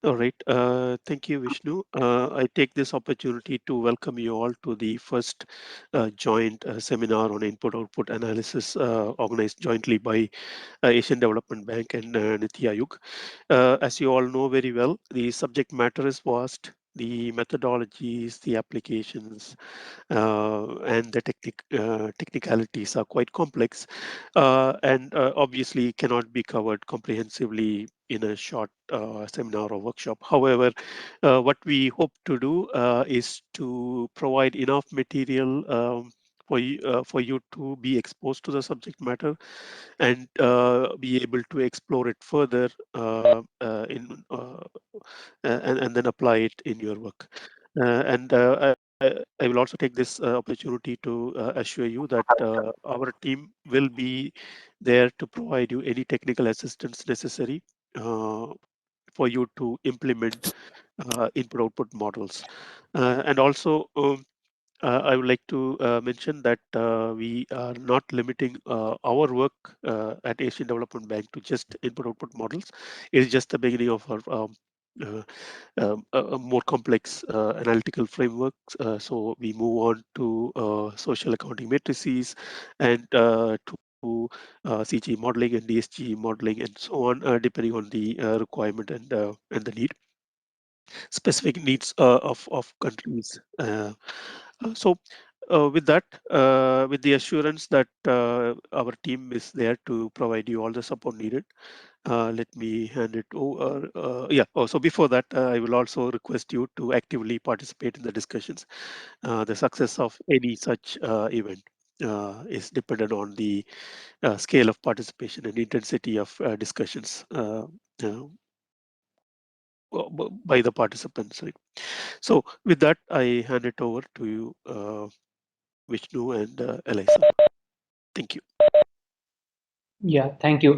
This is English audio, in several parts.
All right. Thank you, Vishnu. I take this opportunity to welcome you all to the first joint seminar on input-output analysis organized jointly by Asian Development Bank and Niti Aayog. As you all know very well, the subject matter is vast. The methodologies, the applications, and the technicalities are quite complex and obviously cannot be covered comprehensively in a short seminar or workshop. However, what we hope to do is to provide enough material for you to be exposed to the subject matter and be able to explore it further and then apply it in your work. And I will also take this opportunity to assure you that our team will be there to provide you any technical assistance necessary uh, for you to implement input-output models. And also, I would like to mention that we are not limiting our work at Asian Development Bank to just input-output models. It is just the beginning of our uh, a more complex analytical frameworks. So we move on to social accounting matrices and to CG modeling and DSG modeling and so on, depending on the requirement and the need specific needs of countries. So with that, with the assurance that our team is there to provide you all the support needed, let me hand it over. Yeah. Oh, so before that, I will also request you to actively participate in the discussions. The success of any such event is dependent on the scale of participation and intensity of discussions uh, by the participants. Right? So with that, I hand it over to you, Vishnu and Eliza. Thank you. Yeah, thank you.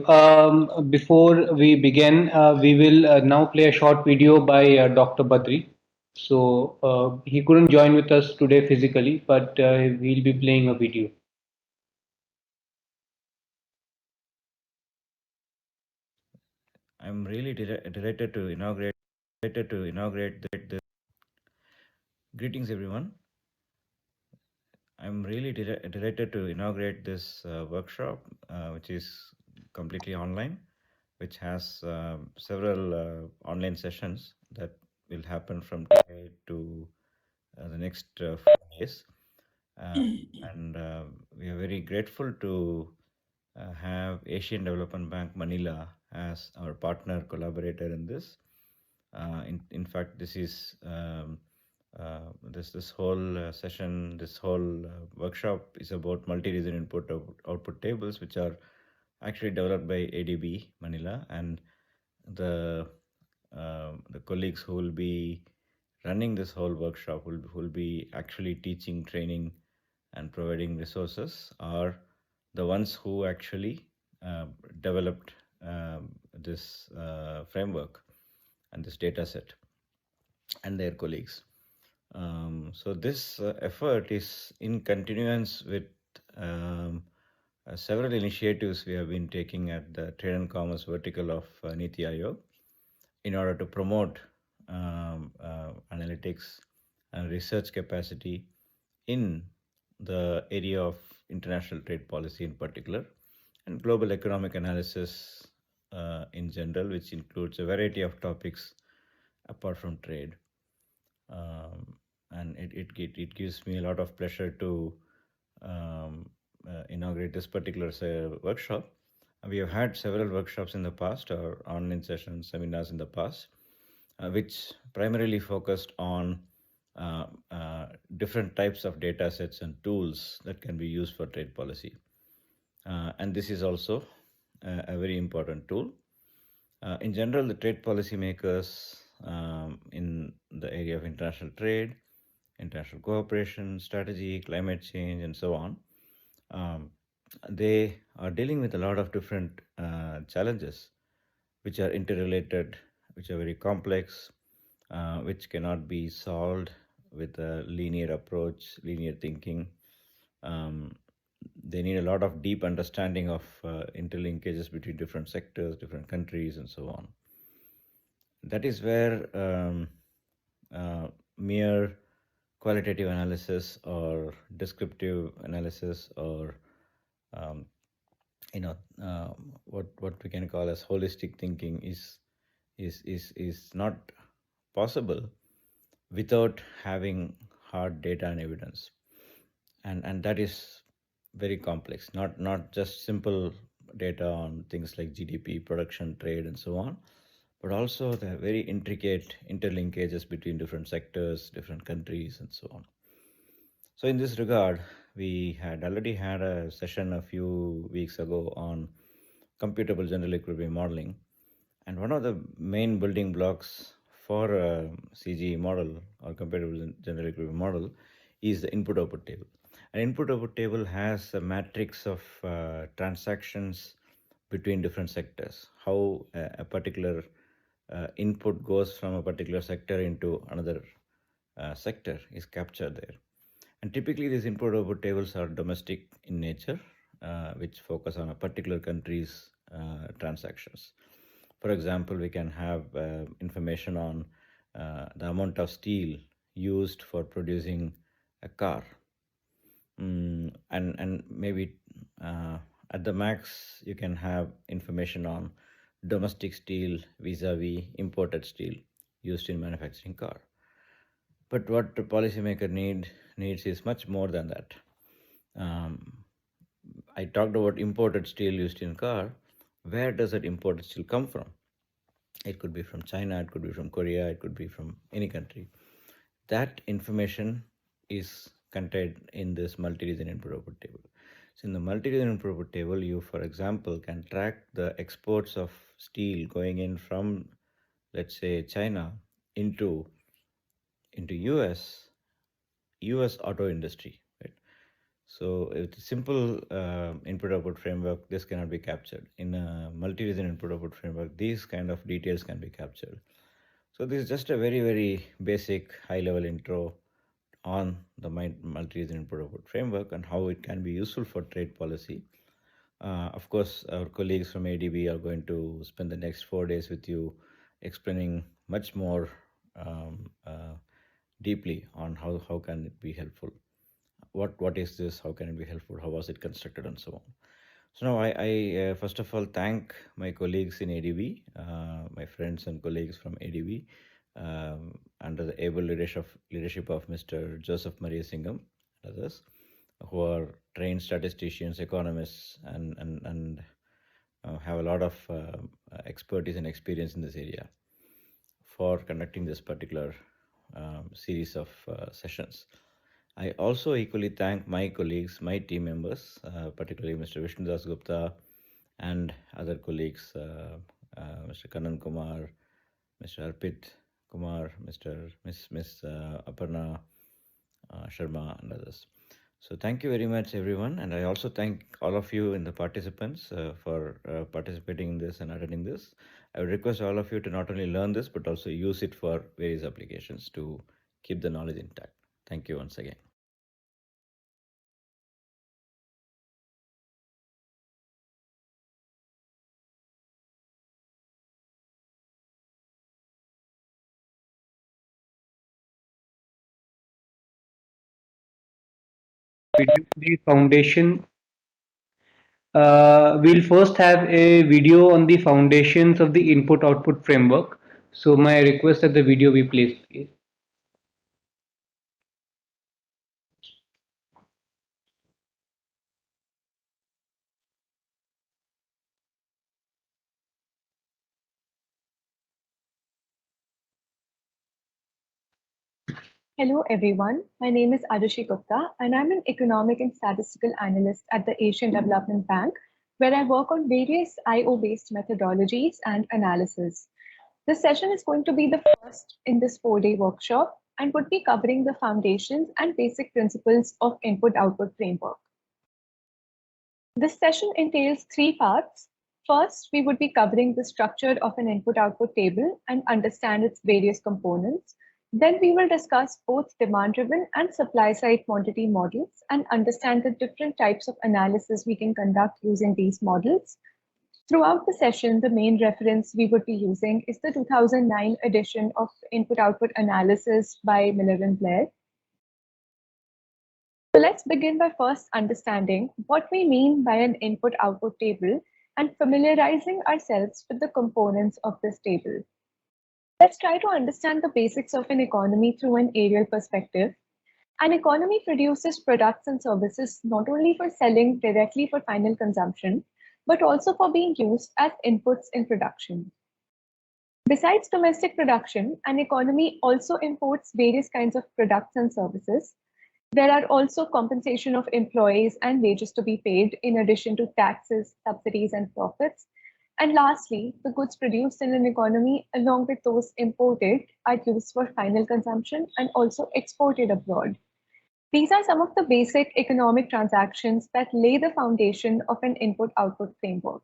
Before we begin, we will now play a short video by Dr. Badri. So he couldn't join with us today physically, but we'll be playing a video. I'm really delighted to inaugurate this. Greetings, everyone. I'm really delighted to inaugurate this workshop, which is completely online, which has several online sessions that will happen from today to the next 4 days. Uh, and we are very grateful to have Asian Development Bank Manila as our partner collaborator in this. In fact, this is this whole session, this whole workshop is about multi-region output tables, which are actually developed by ADB Manila, and the colleagues who will be running this whole workshop will be actually teaching, training, and providing resources are the ones who actually developed this framework and this data set and their colleagues. So this effort is in continuance with several initiatives we have been taking at the trade and commerce vertical of Niti Aayog in order to promote analytics and research capacity in the area of international trade policy in particular and global economic analysis in general, which includes a variety of topics apart from trade. And it gives me a lot of pleasure to inaugurate this particular workshop. We have had several workshops in the past or online sessions, seminars in the past, which primarily focused on different types of data sets and tools that can be used for trade policy. And this is also a very important tool. In general, the trade policy makers in the area of international trade, international cooperation, strategy, climate change, and so on, um, they are dealing with a lot of different challenges which are interrelated, which are very complex, which cannot be solved with a linear approach, linear thinking. Um, they need a lot of deep understanding of interlinkages between different sectors, different countries, and so on. That is where mere qualitative analysis or descriptive analysis or um, you know what we can call as holistic thinking is not possible without having hard data and evidence, and that is very complex, not just simple data on things like GDP, production, trade, and so on, but also the very intricate interlinkages between different sectors, different countries, and so on. So in this regard, we had already had a session a few weeks ago on computable general equilibrium modeling, and one of the main building blocks for a CGE model or computable general equilibrium model is the input output table. An input output table has a matrix of transactions between different sectors, how a particular input goes from a particular sector into another sector is captured there. And typically, these input output tables are domestic in nature, which focus on a particular country's transactions. For example, we can have information on the amount of steel used for producing a car, and maybe at the max you can have information on domestic steel vis-a-vis imported steel used in manufacturing car. But what the policymaker needs is much more than that. um, I talked about imported steel used in car. Where does that imported steel come from? It could be from China, it could be from Korea, it could be from any country. That information is contained in this multi-region input output table. So in the multi-region input output table, you, for example, can track the exports of steel going in from, let's say, China into US auto industry, right? So with a simple input output framework, this cannot be captured. In a multi-region input output framework, these kind of details can be captured. So this is just a very, very basic high level intro on the multi-region input output framework and how it can be useful for trade policy. Of course, our colleagues from ADB are going to spend the next 4 days with you explaining much more deeply on how can it be helpful. What is this? How can it be helpful? How was it constructed, and so on. So now I first of all thank my colleagues in ADB, my friends and colleagues from ADB, under the able leadership of Mr. Joseph Maria Singham and others, who are trained statisticians, economists, and have a lot of expertise and experience in this area for conducting this particular series of sessions. I also equally thank my colleagues, my team members, particularly Mr. Vishnu Das Gupta and other colleagues, Mr. Kanan Kumar, Mr. Arpit Kumar, Miss Aparna Sharma, and others. So thank you very much, everyone, and I also thank all of you in the participants for participating in this and attending this. I would request all of you to not only learn this but also use it for various applications to keep the knowledge intact. Thank you once again. The foundation. We'll first have a video on the foundations of the input-output framework. So my request that the video be placed, please. Hello everyone, my name is Arushi Gupta and I'm an economic and statistical analyst at the Asian Development Bank, where I work on various IO-based methodologies and analysis. This session is going to be the first in this 4-day workshop and would be covering the foundations and basic principles of input-output framework. This session entails 3 parts. First, we would be covering the structure of an input-output table and understand its various components. Then we will discuss both demand-driven and supply-side quantity models and understand the different types of analysis we can conduct using these models. Throughout the session, the main reference we would be using is the 2009 edition of Input-Output Analysis by Miller and Blair. So let's begin by first understanding what we mean by an input-output table and familiarizing ourselves with the components of this table. Let's try to understand the basics of an economy through an aerial perspective. An economy produces products and services not only for selling directly for final consumption, but also for being used as inputs in production. Besides domestic production, an economy also imports various kinds of products and services. There are also compensation of employees and wages to be paid in addition to taxes, subsidies, and profits. And lastly, the goods produced in an economy, along with those imported, are used for final consumption and also exported abroad. These are some of the basic economic transactions that lay the foundation of an input-output framework.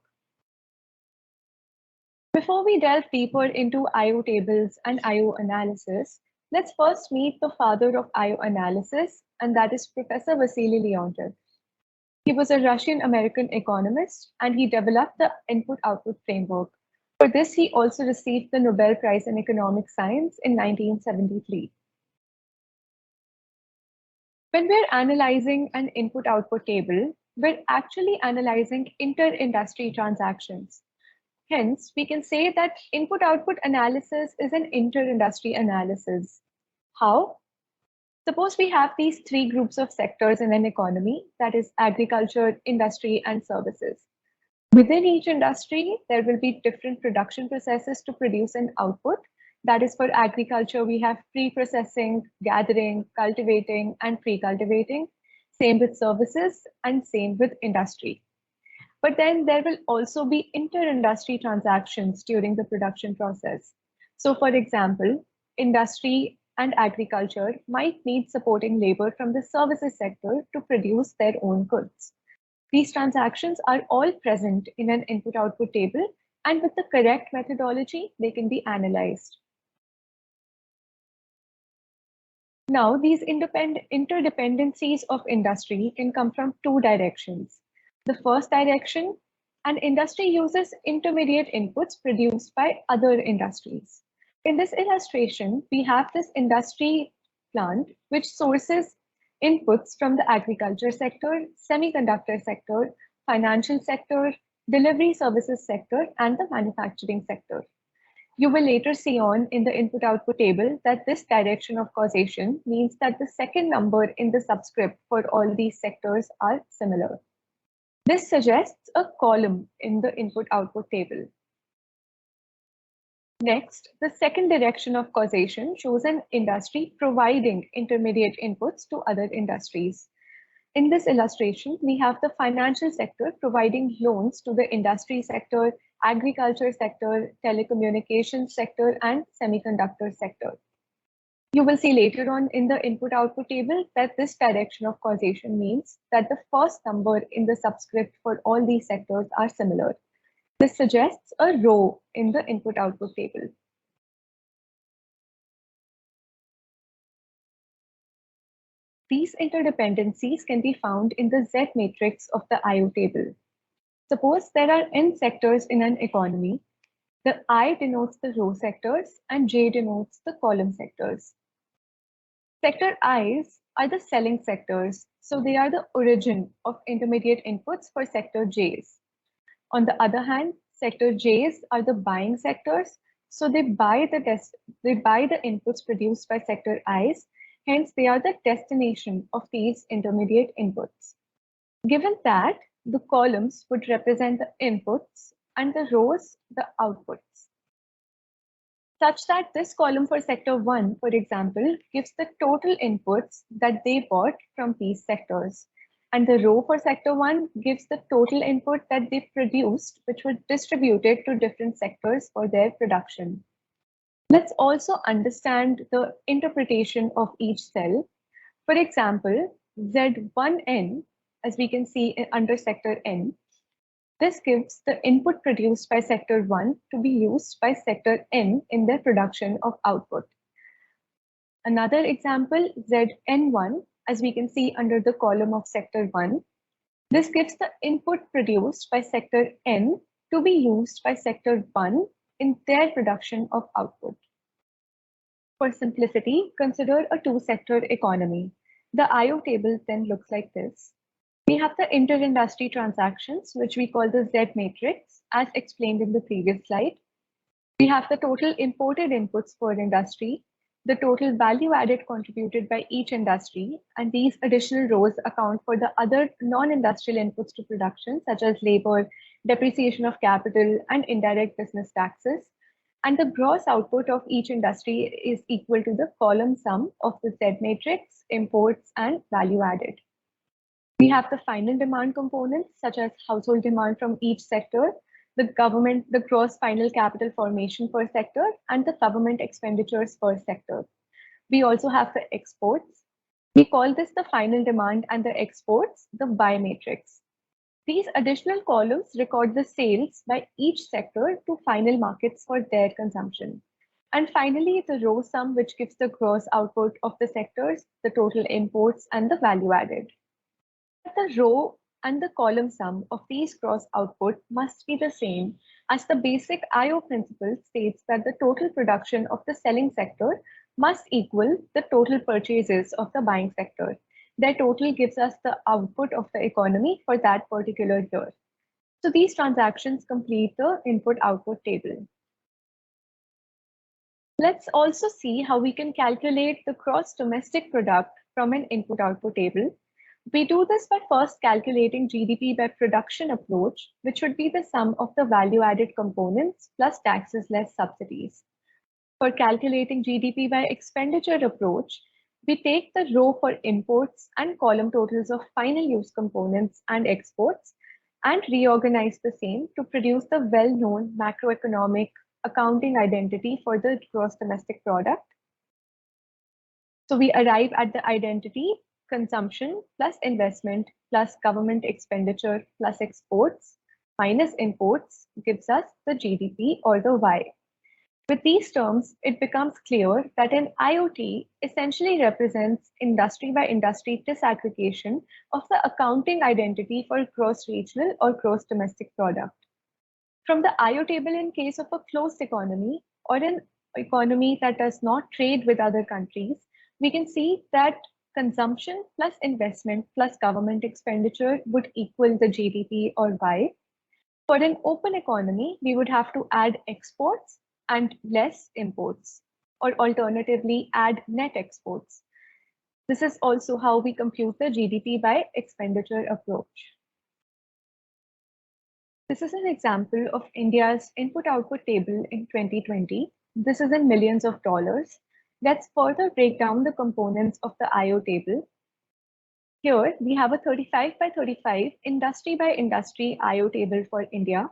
Before we delve deeper into IO tables and IO analysis, let's first meet the father of IO analysis, and that is Professor Vasily Leontief. He was a Russian-American economist, and he developed the input-output framework. For this, he also received the Nobel Prize in Economic Science in 1973. When we're analyzing an input-output table, we're actually analyzing inter-industry transactions. Hence, we can say that input-output analysis is an inter-industry analysis. How? Suppose we have these three groups of sectors in an economy, that is agriculture, industry, and services. Within each industry, there will be different production processes to produce an output. That is, for agriculture, we have pre-processing, gathering, cultivating, and pre-cultivating. Same with services and same with industry. But then there will also be inter-industry transactions during the production process. So for example, industry and agriculture might need supporting labor from the services sector to produce their own goods. These transactions are all present in an input-output table, and with the correct methodology, they can be analyzed. Now, these interdependencies of industry can come from two directions. The first direction, an industry uses intermediate inputs produced by other industries. In this illustration, we have this industry plant which sources inputs from the agriculture sector, semiconductor sector, financial sector, delivery services sector, and the manufacturing sector. You will later see on in the input-output table that this direction of causation means that the second number in the subscript for all these sectors are similar. This suggests a column in the input-output table. Next, the second direction of causation shows an industry providing intermediate inputs to other industries. In this illustration, we have the financial sector providing loans to the industry sector, agriculture sector, telecommunications sector, and semiconductor sector. You will see later on in the input-output table that this direction of causation means that the first number in the subscript for all these sectors are similar. This suggests a row in the input-output table. These interdependencies can be found in the Z matrix of the IO table. Suppose there are n sectors in an economy. The I denotes the row sectors and J denotes the column sectors. Sector I's are the selling sectors, so they are the origin of intermediate inputs for sector J's. On the other hand, sector J's are the buying sectors, so they buy the inputs produced by sector I's, hence they are the destination of these intermediate inputs. Given that, the columns would represent the inputs and the rows the outputs. Such that this column for sector 1, for example, gives the total inputs that they bought from these sectors. And the row for sector 1 gives the total input that they produced, which were distributed to different sectors for their production. Let's also understand the interpretation of each cell. For example, Z1N, as we can see under sector N, this gives the input produced by sector 1 to be used by sector N in their production of output. Another example, Zn1, as we can see under the column of sector 1, this gives the input produced by sector N to be used by sector 1 in their production of output. For simplicity, consider a two-sector economy. The IO table then looks like this. We have the inter-industry transactions, which we call the Z matrix, as explained in the previous slide. We have the total imported inputs per industry, the total value added contributed by each industry, and these additional rows account for the other non-industrial inputs to production, such as labor, depreciation of capital, and indirect business taxes. And the gross output of each industry is equal to the column sum of the Z matrix, imports, and value added. We have the final demand components, such as household demand from each sector, the gross final capital formation per sector, and the government expenditures per sector. We also have the exports. We call this the final demand and the exports, the Y matrix. These additional columns record the sales by each sector to final markets for their consumption. And finally, the row sum, which gives the gross output of the sectors, the total imports, and the value added. The row and the column sum of these gross output must be the same, as the basic IO principle states that the total production of the selling sector must equal the total purchases of the buying sector. Their total gives us the output of the economy for that particular year. So these transactions complete the input-output table. Let's also see how we can calculate the gross domestic product from an input-output table. We do this by first calculating GDP by production approach, which would be the sum of the value-added components plus taxes less subsidies. For calculating GDP by expenditure approach, we take the row for imports and column totals of final use components and exports and reorganize the same to produce the well-known macroeconomic accounting identity for the gross domestic product. So we arrive at the identity consumption plus investment plus government expenditure plus exports minus imports gives us the GDP or the Y. With these terms, it becomes clear that an IoT essentially represents industry by industry disaggregation of the accounting identity for gross regional or gross domestic product. From the IO table in case of a closed economy or an economy that does not trade with other countries, we can see that consumption plus investment plus government expenditure would equal the GDP or Y. For an open economy, we would have to add exports and less imports, or alternatively add net exports. This is also how we compute the GDP by expenditure approach. This is an example of India's input-output table in 2020. This is in millions of dollars. Let's further break down the components of the IO table. Here, we have a 35 by 35 industry by industry IO table for India.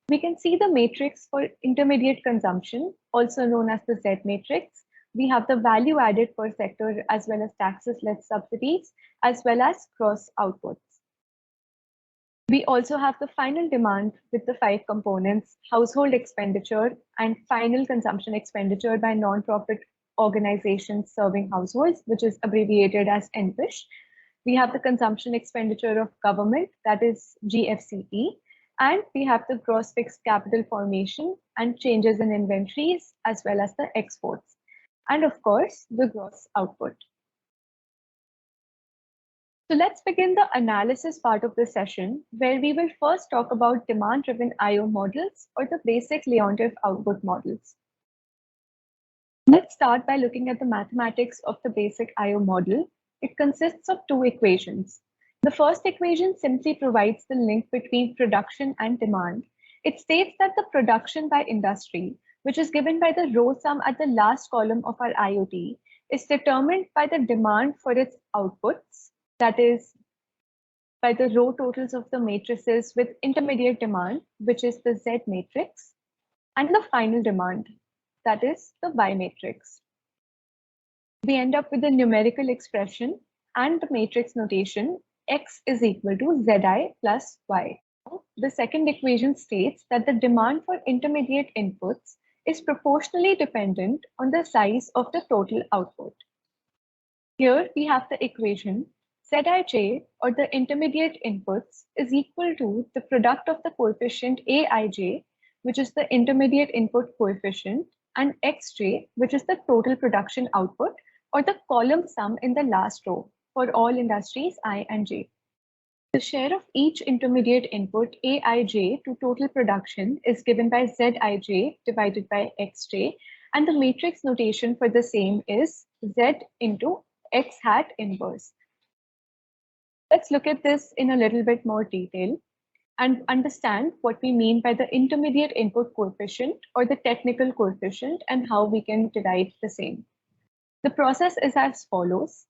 We can see the matrix for intermediate consumption, also known as the Z matrix. We have the value added per sector as well as taxes less subsidies, as well as gross outputs. We also have the final demand with the 5 components, household expenditure and final consumption expenditure by non-profit organizations serving households, which is abbreviated as NPISH. We have the consumption expenditure of government, that is GFCE, and we have the gross fixed capital formation and changes in inventories, as well as the exports, and of course, the gross output. So let's begin the analysis part of the session, where we will first talk about demand-driven IO models or the basic Leontief output models. Let's start by looking at the mathematics of the basic IO model. It consists of 2 equations. The first equation simply provides the link between production and demand. It states that the production by industry, which is given by the row sum at the last column of our IoT, is determined by the demand for its outputs, that is, by the row totals of the matrices with intermediate demand, which is the Z matrix, and the final demand, that is the Y matrix. We end up with a numerical expression and the matrix notation X is equal to Zi plus Y. The second equation states that the demand for intermediate inputs is proportionally dependent on the size of the total output. Here we have the equation Zij, or the intermediate inputs, is equal to the product of the coefficient Aij, which is the intermediate input coefficient, and Xj, which is the total production output, or the column sum in the last row for all industries I and J. The share of each intermediate input Aij to total production is given by Zij divided by Xj, and the matrix notation for the same is Z into X hat inverse. Let's look at this in a little bit more detail and understand what we mean by the intermediate input coefficient or the technical coefficient and how we can derive the same. The process is as follows.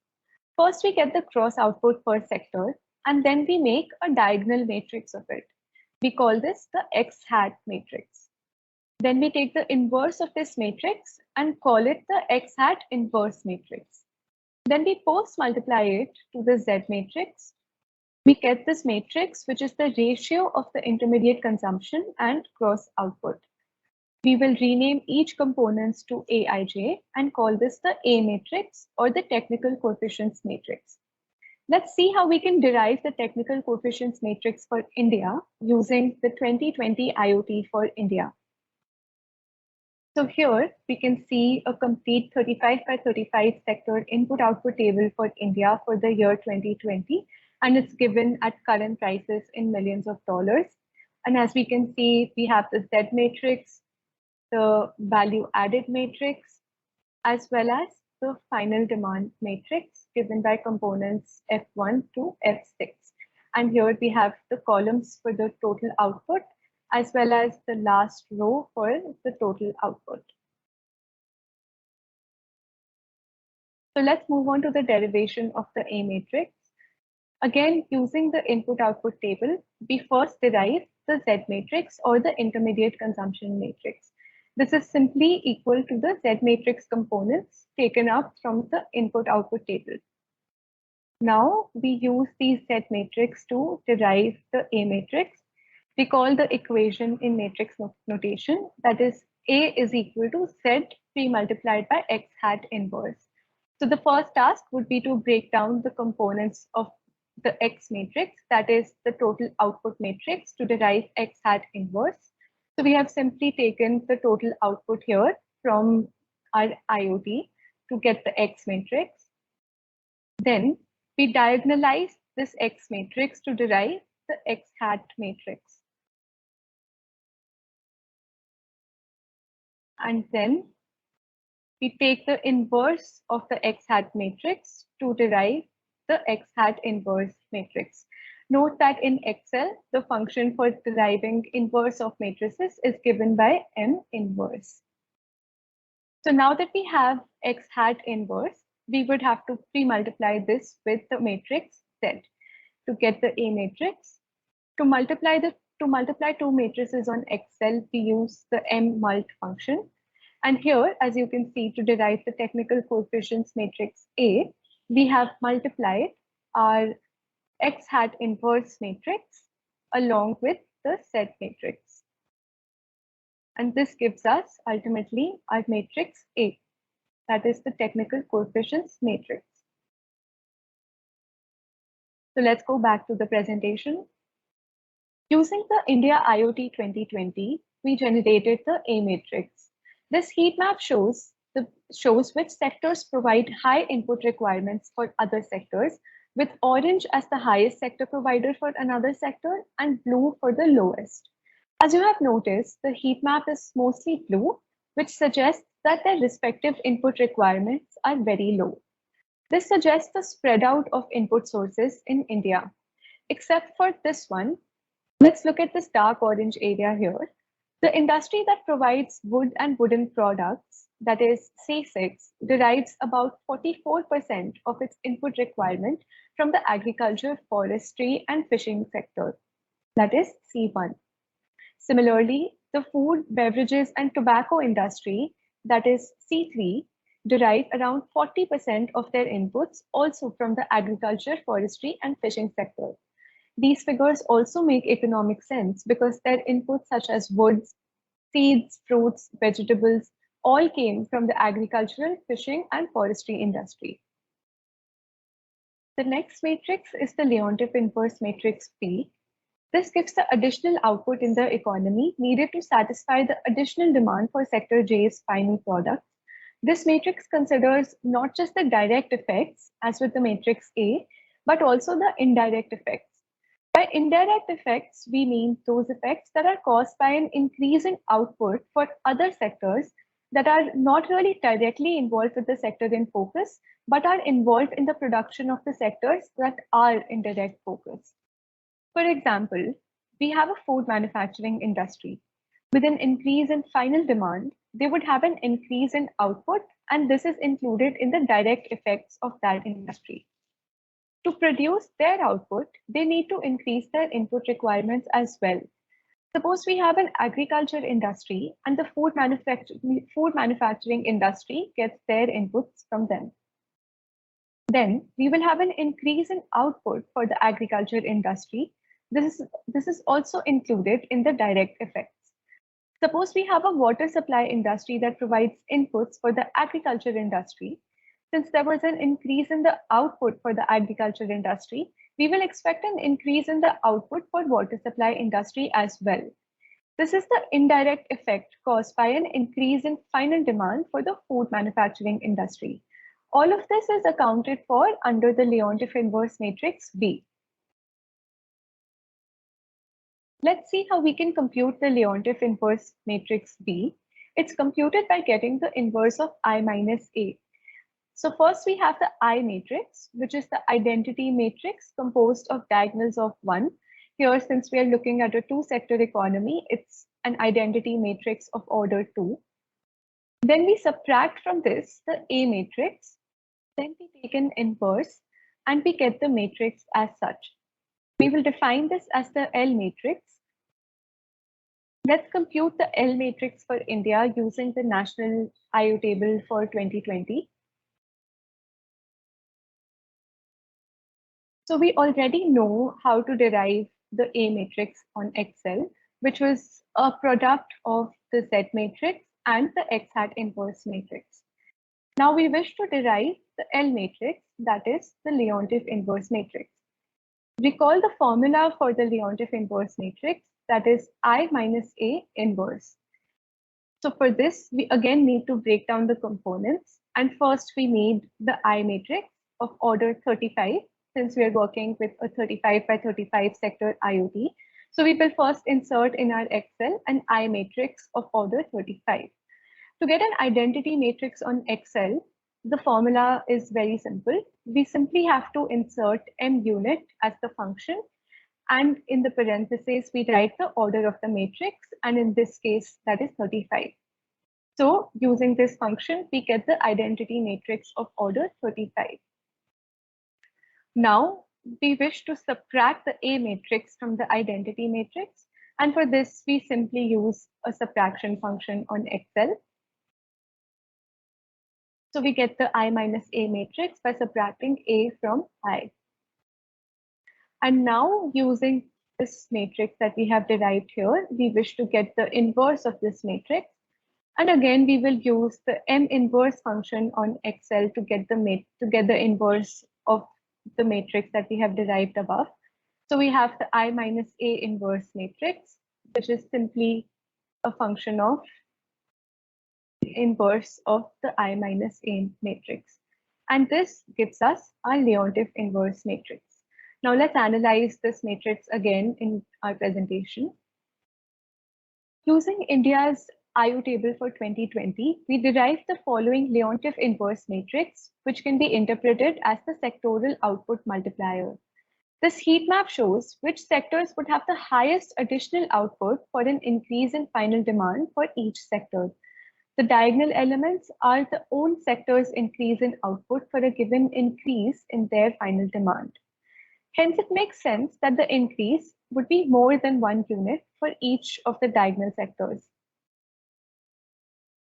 First, we get the gross output per sector, and then we make a diagonal matrix of it. We call this the X hat matrix. Then we take the inverse of this matrix and call it the X hat inverse matrix. Then we post multiply it to the Z matrix. We get this matrix, which is the ratio of the intermediate consumption and gross output. We will rename each components to Aij and call this the A matrix or the technical coefficients matrix. Let's see how we can derive the technical coefficients matrix for India using the 2020 IoT for India. So here we can see a complete 35 by 35 sector input output table for India for the year 2020, and it's given at current prices in millions of dollars. And as we can see, we have the Z matrix, the value added matrix, as well as the final demand matrix given by components F1 to F6. And here we have the columns for the total output, as well as the last row for the total output. So let's move on to the derivation of the A matrix. Again, using the input-output table, we first derive the Z matrix or the intermediate consumption matrix. This is simply equal to the Z matrix components taken up from the input-output table. Now we use these Z matrix to derive the A matrix. We call the equation in matrix notation, that is A is equal to Z pre-multiplied by X hat inverse. So the first task would be to break down the components of the X matrix, that is the total output matrix, to derive X hat inverse. So we have simply taken the total output here from our IoT to get the X matrix. Then we diagonalize this X matrix to derive the X hat matrix. And then we take the inverse of the X hat matrix to derive the X hat inverse matrix. Note that in Excel, the function for deriving inverse of matrices is given by M inverse. So now that we have X hat inverse, we would have to pre-multiply this with the matrix Z to get the A matrix. To multiply two matrices on Excel, we use the mmult function. And here, as you can see, to derive the technical coefficients matrix A, we have multiplied our X hat inverse matrix along with the Z matrix. And this gives us ultimately our matrix A, that is the technical coefficients matrix. So let's go back to the presentation. Using the India IoT 2020, we generated the A matrix. This heat map shows which sectors provide high input requirements for other sectors, with orange as the highest sector provider for another sector and blue for the lowest. As you have noticed, the heat map is mostly blue, which suggests that their respective input requirements are very low. This suggests the spread out of input sources in India. Except for this one, let's look at this dark orange area here. The industry that provides wood and wooden products, that is C6, derives about 44% of its input requirement from the agriculture, forestry, and fishing sector, that is C1. Similarly, the food, beverages, and tobacco industry, that is C3, derive around 40% of their inputs also from the agriculture, forestry, and fishing sector. These figures also make economic sense because their inputs such as woods, seeds, fruits, vegetables, all came from the agricultural, fishing, and forestry industry. The next matrix is the Leontief inverse matrix P. This gives the additional output in the economy needed to satisfy the additional demand for sector J's final products. This matrix considers not just the direct effects, as with the matrix A, but also the indirect effects. By indirect effects, we mean those effects that are caused by an increase in output for other sectors that are not really directly involved with the sector in focus, but are involved in the production of the sectors that are in direct focus. For example, we have a food manufacturing industry. With an increase in final demand, they would have an increase in output, and this is included in the direct effects of that industry. To produce their output, they need to increase their input requirements as well. Suppose we have an agriculture industry and the food manufacturing industry gets their inputs from them. Then we will have an increase in output for the agriculture industry. This is also included in the direct effects. Suppose we have a water supply industry that provides inputs for the agriculture industry. Since there was an increase in the output for the agriculture industry, we will expect an increase in the output for water supply industry as well. This is the indirect effect caused by an increase in final demand for the food manufacturing industry. All of this is accounted for under the Leontief inverse matrix B. Let's see how we can compute the Leontief inverse matrix B. It's computed by getting the inverse of I minus A. So first we have the I matrix, which is the identity matrix composed of diagonals of 1. Here, since we are looking at a two-sector economy, it's an identity matrix of order 2. Then we subtract from this the A matrix. Then we take an inverse and we get the matrix as such. We will define this as the L matrix. Let's compute the L matrix for India using the National IO table for 2020. So we already know how to derive the A matrix on Excel, which was a product of the Z matrix and the X hat inverse matrix. Now we wish to derive the L matrix, that is the Leontief inverse matrix. Recall the formula for the Leontief inverse matrix, that is I minus A inverse. So for this, we again need to break down the components. And first we need the I matrix of order 35, since we are working with a 35 by 35 sector IoT. So we will first insert in our Excel an I matrix of order 35. To get an identity matrix on Excel, the formula is very simple. We simply have to insert M unit as the function, and in the parentheses, we write the order of the matrix, and in this case, that is 35. So using this function, we get the identity matrix of order 35. Now, we wish to subtract the A matrix from the identity matrix. And for this, we simply use a subtraction function on Excel. So we get the I minus A matrix by subtracting A from I. And now using this matrix that we have derived here, we wish to get the inverse of this matrix. And again, we will use the M inverse function on Excel to get the inverse of the matrix that we have derived above. So we have the I minus A inverse matrix, which is simply a function of inverse of the I minus A matrix. And this gives us our Leontief inverse matrix. Now let's analyze this matrix again in our presentation. Using India's IO table for 2020, we derived the following Leontief inverse matrix, which can be interpreted as the sectoral output multiplier. This heat map shows which sectors would have the highest additional output for an increase in final demand for each sector. The diagonal elements are the own sector's increase in output for a given increase in their final demand. Hence, it makes sense that the increase would be more than 1 unit for each of the diagonal sectors.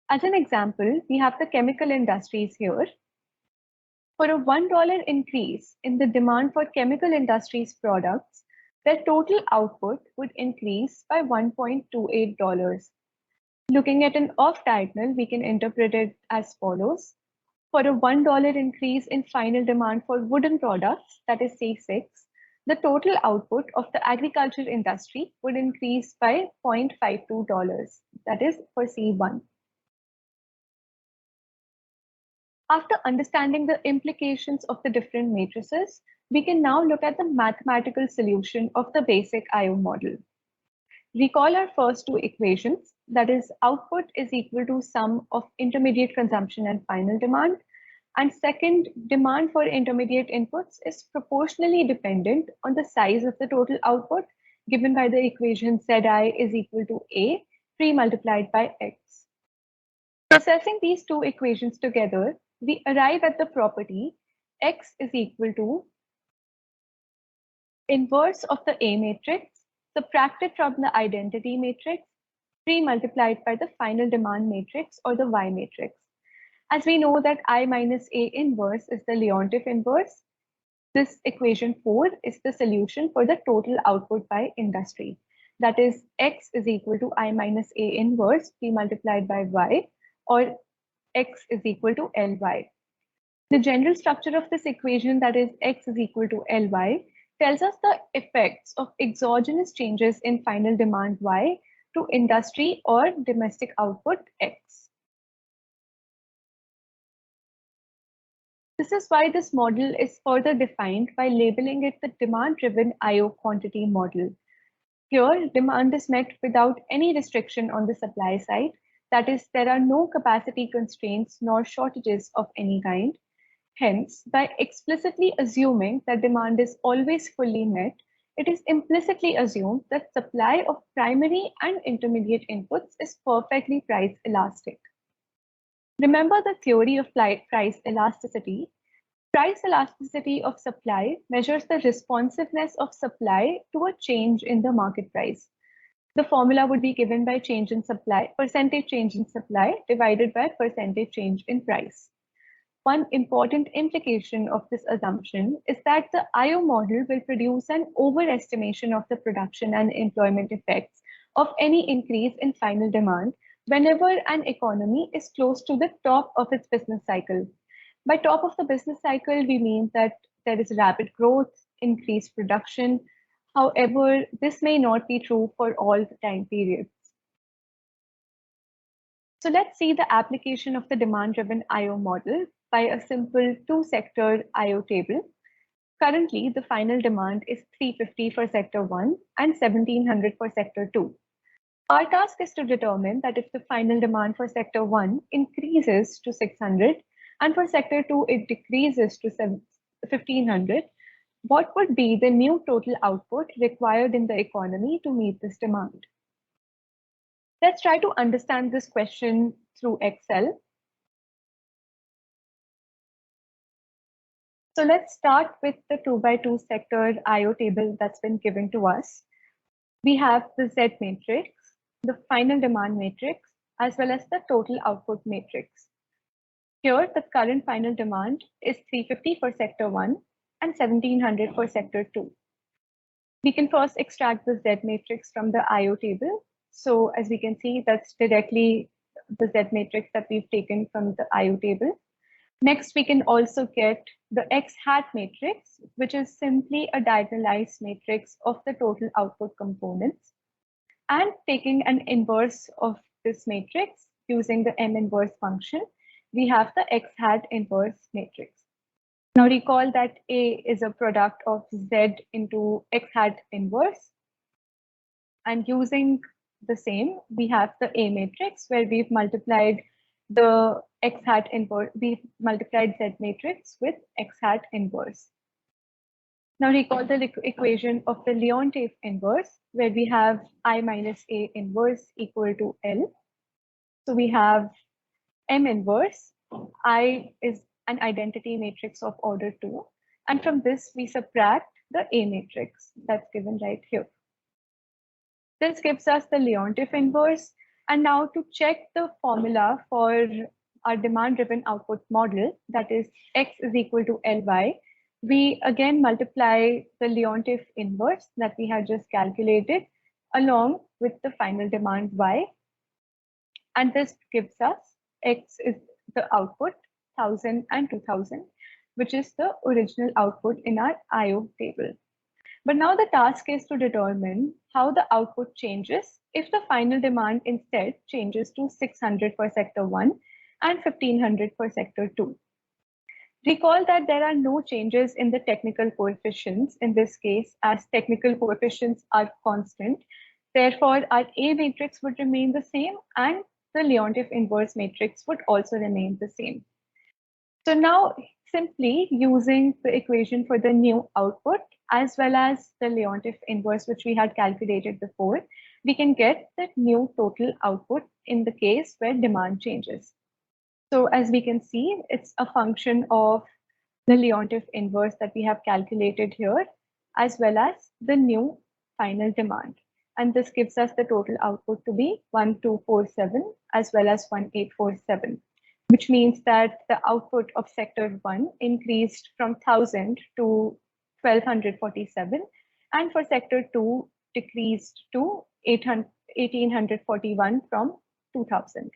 As an example, we have the chemical industries here. For a $1 increase in the demand for chemical industries products, their total output would increase by $1.28. Looking at an off diagonal, we can interpret it as follows. For a $1 increase in final demand for wooden products, that is C6, the total output of the agriculture industry would increase by $0.52, that is for C1. After understanding the implications of the different matrices, we can now look at the mathematical solution of the basic IO model. Recall our first two equations, that is output is equal to sum of intermediate consumption and final demand, and second, demand for intermediate inputs is proportionally dependent on the size of the total output given by the equation Zi is equal to A pre-multiplied by X. Processing these two equations together, we arrive at the property X is equal to inverse of the A matrix subtracted from the identity matrix pre-multiplied by the final demand matrix or the Y matrix. As we know that I minus A inverse is the Leontief inverse, this equation 4 is the solution for the total output by industry. That is X is equal to I minus A inverse P multiplied by Y, or X is equal to Ly. The general structure of this equation, that is X is equal to Ly, tells us the effects of exogenous changes in final demand Y to industry or domestic output X. This is why this model is further defined by labeling it the demand-driven IO quantity model. Here, demand is met without any restriction on the supply side. That is, there are no capacity constraints nor shortages of any kind. Hence, by explicitly assuming that demand is always fully met, it is implicitly assumed that supply of primary and intermediate inputs is perfectly price elastic. Remember the theory of price elasticity. Price elasticity of supply measures the responsiveness of supply to a change in the market price. The formula would be given by change in supply, percentage change in supply divided by percentage change in price. One important implication of this assumption is that the IO model will produce an overestimation of the production and employment effects of any increase in final demand whenever an economy is close to the top of its business cycle. By top of the business cycle, we mean that there is rapid growth, increased production. However, this may not be true for all the time periods. So let's see the application of the demand-driven IO model by a simple two-sector IO table. Currently, the final demand is 350 for sector 1 and 1700 for sector 2. Our task is to determine that if the final demand for sector 1 increases to 600 and for sector 2 it decreases to 1500, what would be the new total output required in the economy to meet this demand? Let's try to understand this question through Excel. So let's start with the 2x2 sector IO table that's been given to us. We have the Z matrix, the final demand matrix, as well as the total output matrix. Here, the current final demand is 350 for sector 1 and 1700 for sector 2. We can first extract the Z matrix from the IO table. So as we can see, that's directly the Z matrix that we've taken from the IO table. Next, we can also get the X hat matrix, which is simply a diagonalized matrix of the total output components. And taking an inverse of this matrix using the M inverse function, we have the X hat inverse matrix. Now recall that A is a product of Z into X hat inverse. And using the same, we have the A matrix where we've multiplied the X hat inverse, we've multiplied Z matrix with X hat inverse. Now recall the equation of the Leontief inverse where we have I minus A inverse equal to L. So we have M inverse, I is an identity matrix of order 2. And from this, we subtract the A matrix that's given right here. This gives us the Leontief inverse. And now to check the formula for our demand-driven output model, that is X is equal to Ly, we again multiply the Leontief inverse that we had just calculated along with the final demand Y. And this gives us X is the output 1000, and 2000, which is the original output in our IO table. But now the task is to determine how the output changes if the final demand instead changes to 600 for sector 1 and 1500 for sector 2. Recall that there are no changes in the technical coefficients in this case, as technical coefficients are constant. Therefore, our A matrix would remain the same and the Leontief inverse matrix would also remain the same. So now simply using the equation for the new output as well as the Leontief inverse, which we had calculated before, we can get the new total output in the case where demand changes. So as we can see, it's a function of the Leontief inverse that we have calculated here, as well as the new final demand. And this gives us the total output to be 1247 as well as 1847, which means that the output of sector 1 increased from 1000 to 1247, and for sector 2 decreased to 1841 from 2000.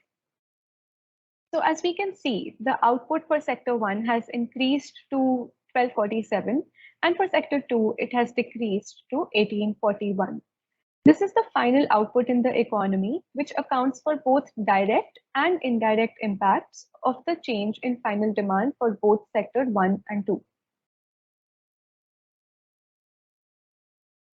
So as we can see, the output for sector 1 has increased to 1247, and for sector 2, it has decreased to 1841. This is the final output in the economy, which accounts for both direct and indirect impacts of the change in final demand for both sector 1 and 2.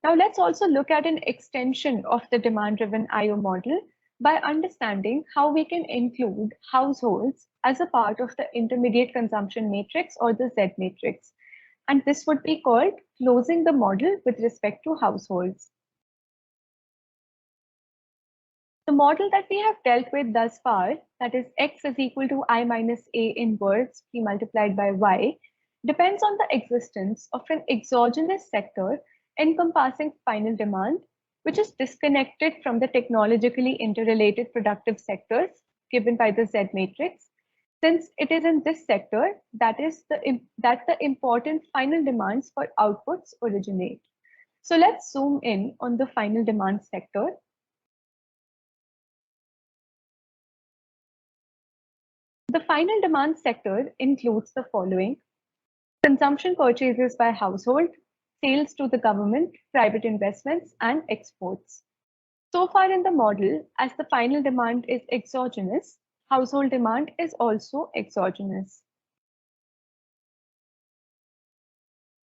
Now let's also look at an extension of the demand-driven IO model by understanding how we can include households as a part of the intermediate consumption matrix or the Z matrix. And this would be called closing the model with respect to households. The model that we have dealt with thus far, that is x is equal to I minus A inverse p multiplied by y, depends on the existence of an exogenous sector encompassing final demand, which is disconnected from the technologically interrelated productive sectors given by the Z matrix, since it is in this sector that the important final demands for outputs originate. So let's zoom in on the final demand sector. The final demand sector includes the following: consumption purchases by household, sales to the government, private investments, and exports. So far in the model, as the final demand is exogenous, household demand is also exogenous.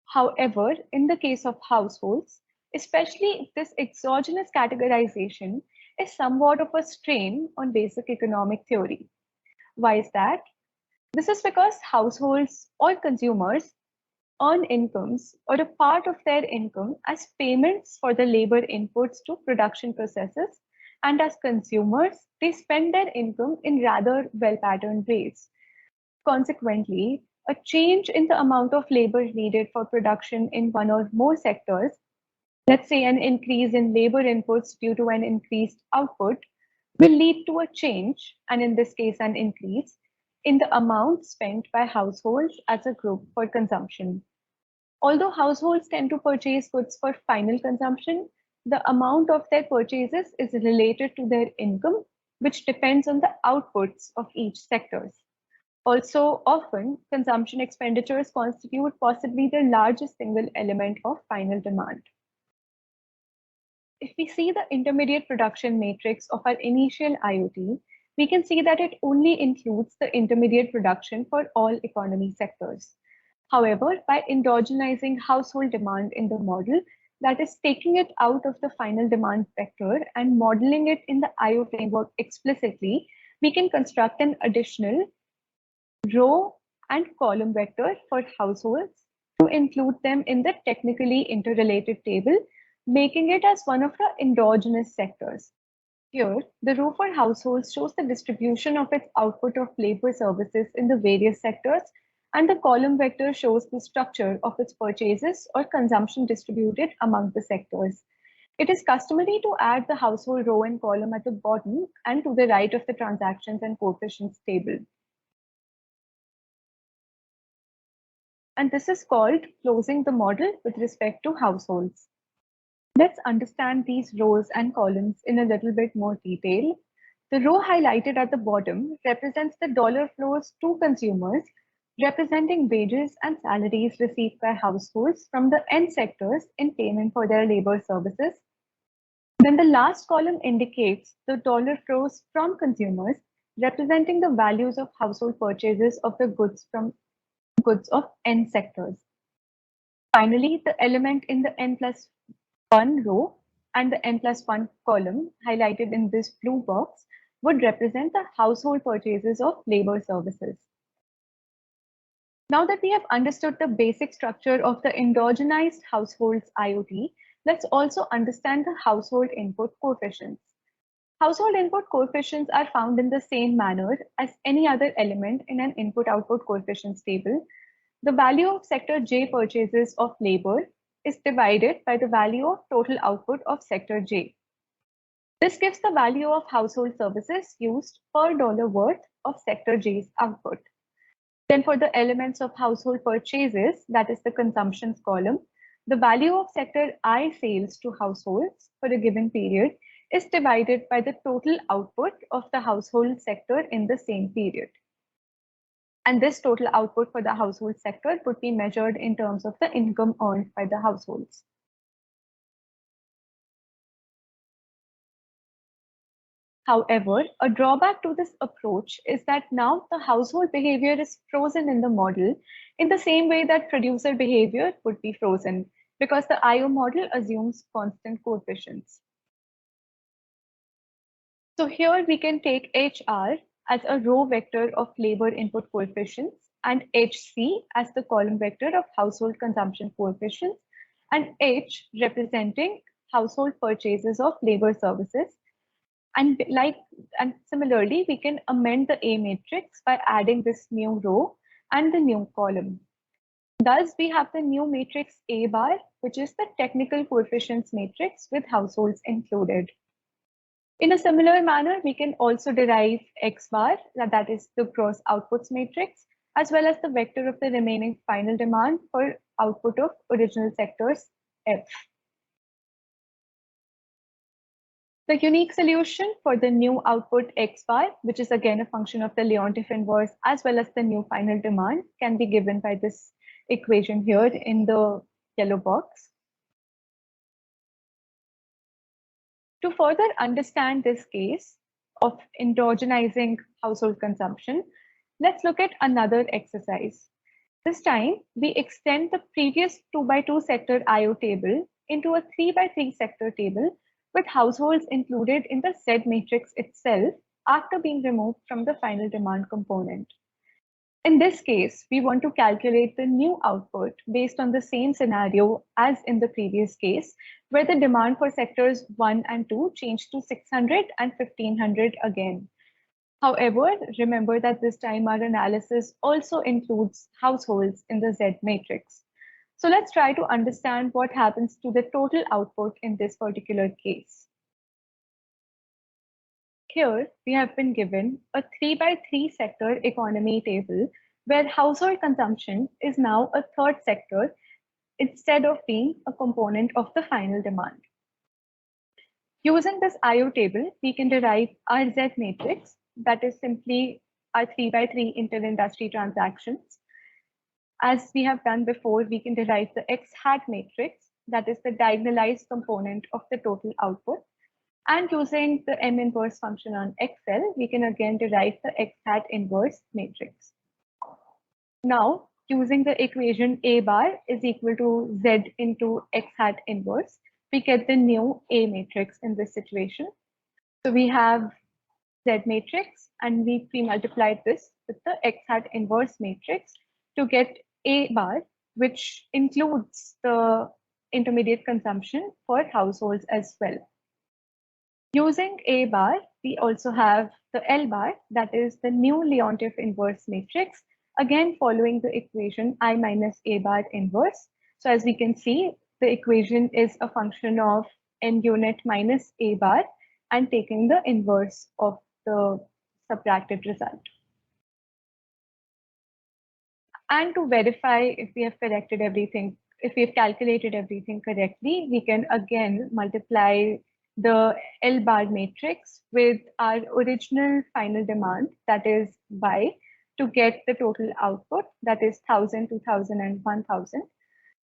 However, in the case of households, especially if this exogenous categorization is somewhat of a strain on basic economic theory. Why is that? This is because households or consumers earn incomes or a part of their income as payments for the labor inputs to production processes, and as consumers, they spend their income in rather well-patterned ways. Consequently, a change in the amount of labor needed for production in one or more sectors, let's say an increase in labor inputs due to an increased output, will lead to a change, and in this case, an increase, in the amount spent by households as a group for consumption. Although households tend to purchase goods for final consumption, the amount of their purchases is related to their income, which depends on the outputs of each sector. Also, often, consumption expenditures constitute possibly the largest single element of final demand. If we see the intermediate production matrix of our initial IoT, we can see that it only includes the intermediate production for all economy sectors. However, by endogenizing household demand in the model, that is taking it out of the final demand vector and modeling it in the IO framework explicitly, we can construct an additional row and column vector for households to include them in the technically interrelated table, making it as one of the endogenous sectors. Here, the row for households shows the distribution of its output of labor services in the various sectors, and the column vector shows the structure of its purchases or consumption distributed among the sectors. It is customary to add the household row and column at the bottom and to the right of the transactions and coefficients table. And this is called closing the model with respect to households. Let's understand these rows and columns in a little bit more detail. The row highlighted at the bottom represents the dollar flows to consumers, representing wages and salaries received by households from the end sectors in payment for their labor services. Then the last column indicates the dollar flows from consumers, representing the values of household purchases of the goods from goods of end sectors. Finally, the element in the n plus 1 row and the n plus 1 column highlighted in this blue box would represent the household purchases of labor services. Now that we have understood the basic structure of the endogenized households IoT, let's also understand the household input coefficients. Household input coefficients are found in the same manner as any other element in an input-output coefficients table. The value of sector J purchases of labor is divided by the value of total output of sector J. This gives the value of household services used per dollar worth of sector J's output. Then for the elements of household purchases, that is the consumptions column, the value of sector I sales to households for a given period is divided by the total output of the household sector in the same period. And this total output for the household sector would be measured in terms of the income earned by the households. However, a drawback to this approach is that now the household behavior is frozen in the model in the same way that producer behavior would be frozen because the IO model assumes constant coefficients. So here we can take HR as a row vector of labor input coefficients and HC as the column vector of household consumption coefficients and H representing household purchases of labor services. And similarly, we can amend the A matrix by adding this new row and the new column. Thus, we have the new matrix A bar, which is the technical coefficients matrix with households included. In a similar manner, we can also derive X bar, that is the gross outputs matrix, as well as the vector of the remaining final demand for output of original sectors F. The unique solution for the new output X bar, which is again a function of the Leontief inverse as well as the new final demand, can be given by this equation here in the yellow box. To further understand this case of endogenizing household consumption, let's look at another exercise. This time, we extend the previous 2 by 2 sector IO table into a 3 by 3 sector table with households included in the Z matrix itself after being removed from the final demand component. In this case, we want to calculate the new output based on the same scenario as in the previous case, where the demand for sectors 1 and 2 changed to 600 and 1500 again. However, remember that this time our analysis also includes households in the Z matrix. So let's try to understand what happens to the total output in this particular case. Here, we have been given a 3 by 3 sector economy table where household consumption is now a third sector instead of being a component of the final demand. Using this IO table, we can derive our Z matrix, that is simply our 3 by 3 inter-industry transactions. As we have done before, we can derive the X hat matrix, that is the diagonalized component of the total output. And using the M inverse function on Excel, we can again derive the X hat inverse matrix. Now, using the equation A bar is equal to Z into X hat inverse, we get the new A matrix in this situation. So we have Z matrix and we pre-multiplied this with the X hat inverse matrix to get A bar, which includes the intermediate consumption for households as well. Using A bar, we also have the L bar, that is the new Leontief inverse matrix, again following the equation I minus A bar inverse. So as we can see, the equation is a function of N unit minus A bar and taking the inverse of the subtracted result. And to verify if we have corrected everything, if we've calculated everything correctly, we can again multiply the L bar matrix with our original final demand, that is Y, to get the total output, that is 1000, 2000, and 1000.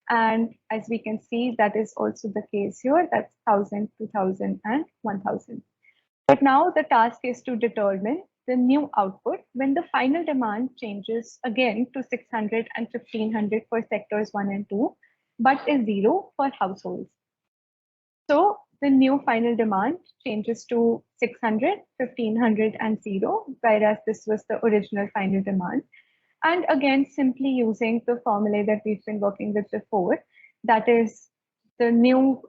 And as we can see, that is also the case here, that's 1000, 2000, and 1000. But now the task is to determine the new output when the final demand changes again to 600 and 1500 for sectors 1 and 2, but is 0 for households. So the new final demand changes to 600, 1500, and 0, whereas this was the original final demand. And again, simply using the formula that we've been working with before, that is the new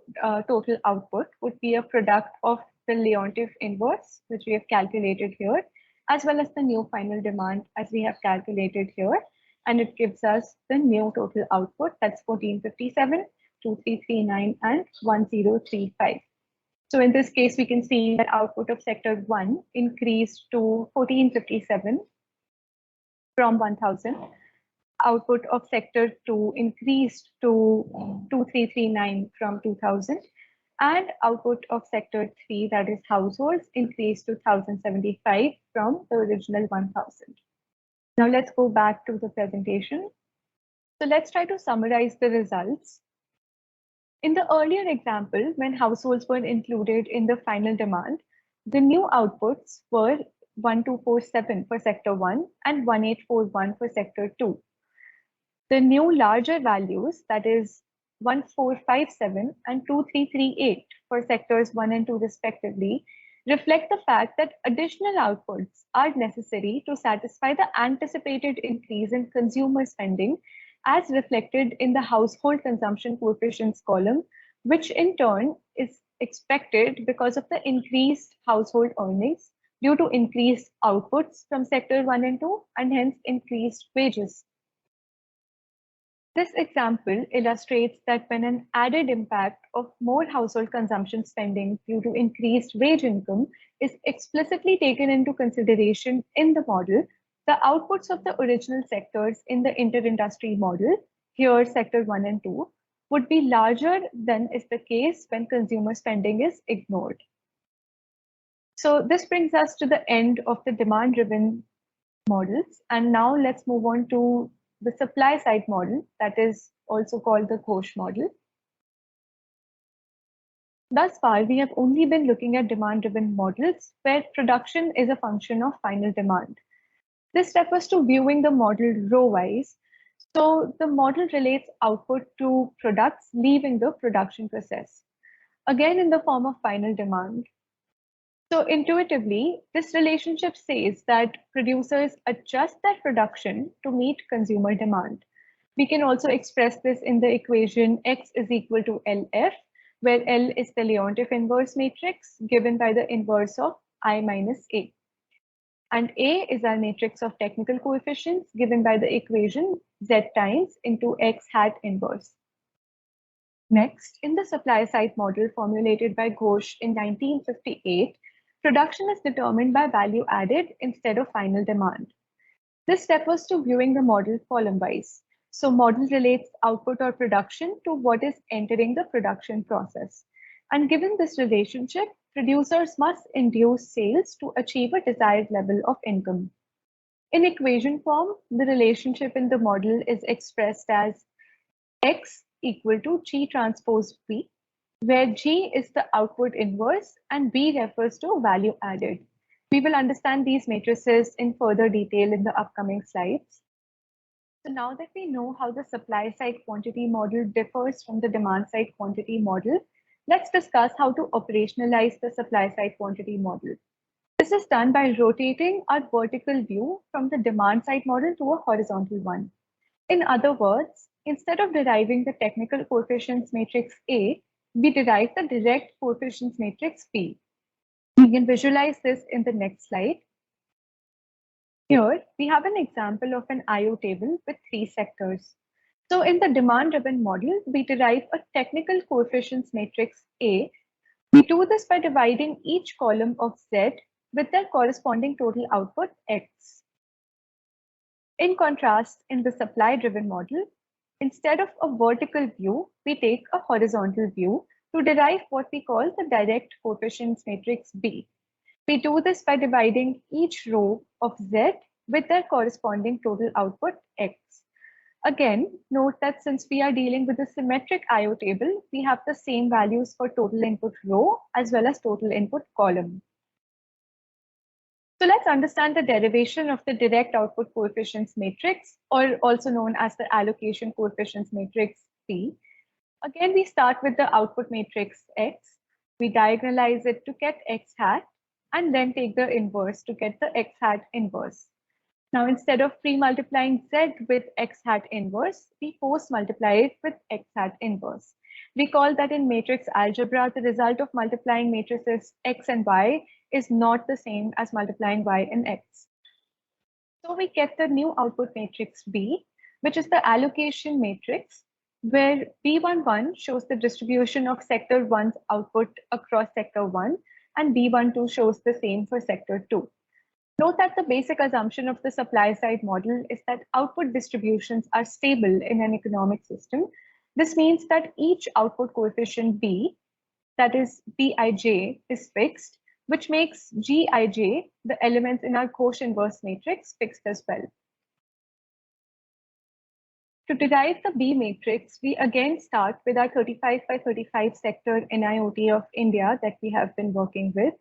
total output would be a product of the Leontief inverse, which we have calculated here, as well as the new final demand as we have calculated here. And it gives us the new total output, that's 1457, 2339, and 1035. So in this case, we can see that output of sector 1 increased to 1457 from 1000. Output of sector 2 increased to 2339 from 2000. And output of sector 3, that is households, increased to 1075 from the original 1000. Now let's go back to the presentation. So let's try to summarize the results. In the earlier example, when households were included in the final demand, the new outputs were 1247 for sector 1 and 1841 for sector 2. The new larger values, that is 1457 and 2338 for sectors 1 and 2 respectively, reflect the fact that additional outputs are necessary to satisfy the anticipated increase in consumer spending as reflected in the household consumption coefficients column, which in turn is expected because of the increased household earnings due to increased outputs from sector 1 and 2 and hence increased wages. This example illustrates that when an added impact of more household consumption spending due to increased wage income is explicitly taken into consideration in the model, the outputs of the original sectors in the inter-industry model, here sector 1 and 2, would be larger than is the case when consumer spending is ignored. So this brings us to the end of the demand-driven models. And now let's move on to the supply side model, that is also called the Ghosh model. Thus far, we have only been looking at demand-driven models where production is a function of final demand. This refers to viewing the model row-wise. So the model relates output to products leaving the production process, again in the form of final demand. So intuitively, this relationship says that producers adjust their production to meet consumer demand. We can also express this in the equation X is equal to LF, where L is the Leontief inverse matrix given by the inverse of I minus A. And A is our matrix of technical coefficients given by the equation Z times into X hat inverse. Next, in the supply side model formulated by Ghosh in 1958, production is determined by value added instead of final demand. This refers to viewing the model column-wise. So model relates output or production to what is entering the production process. And given this relationship, producers must induce sales to achieve a desired level of income. In equation form, the relationship in the model is expressed as X equal to G transpose B, where G is the output inverse and B refers to value added. We will understand these matrices in further detail in the upcoming slides. So now that we know how the supply side quantity model differs from the demand side quantity model, let's discuss how to operationalize the supply side quantity model. This is done by rotating our vertical view from the demand side model to a horizontal one. In other words, instead of deriving the technical coefficients matrix A, we derive the direct coefficients matrix B. We can visualize this in the next slide. Here, we have an example of an IO table with 3 sectors. So in the demand-driven model, we derive a technical coefficients matrix A. We do this by dividing each column of Z with their corresponding total output X. In contrast, in the supply-driven model, instead of a vertical view, we take a horizontal view to derive what we call the direct coefficients matrix B. We do this by dividing each row of Z with their corresponding total output X. Again, note that since we are dealing with a symmetric IO table, we have the same values for total input row as well as total input column. So let's understand the derivation of the direct output coefficients matrix, or also known as the allocation coefficients matrix P. Again, we start with the output matrix X. We diagonalize it to get X hat, and then take the inverse to get the X hat inverse. Now, instead of pre-multiplying Z with X hat inverse, we post-multiply it with X hat inverse. Recall that in matrix algebra, the result of multiplying matrices X and Y is not the same as multiplying Y and X. So we get the new output matrix B, which is the allocation matrix, where B11 shows the distribution of sector 1's output across sector 1, and B12 shows the same for sector 2. Note that the basic assumption of the supply side model is that output distributions are stable in an economic system. This means that each output coefficient B, that is Bij, is fixed, which makes Gij, the elements in our Cauchy inverse matrix, fixed as well. To derive the B matrix, we again start with our 35 by 35 sector NIOT of India that we have been working with.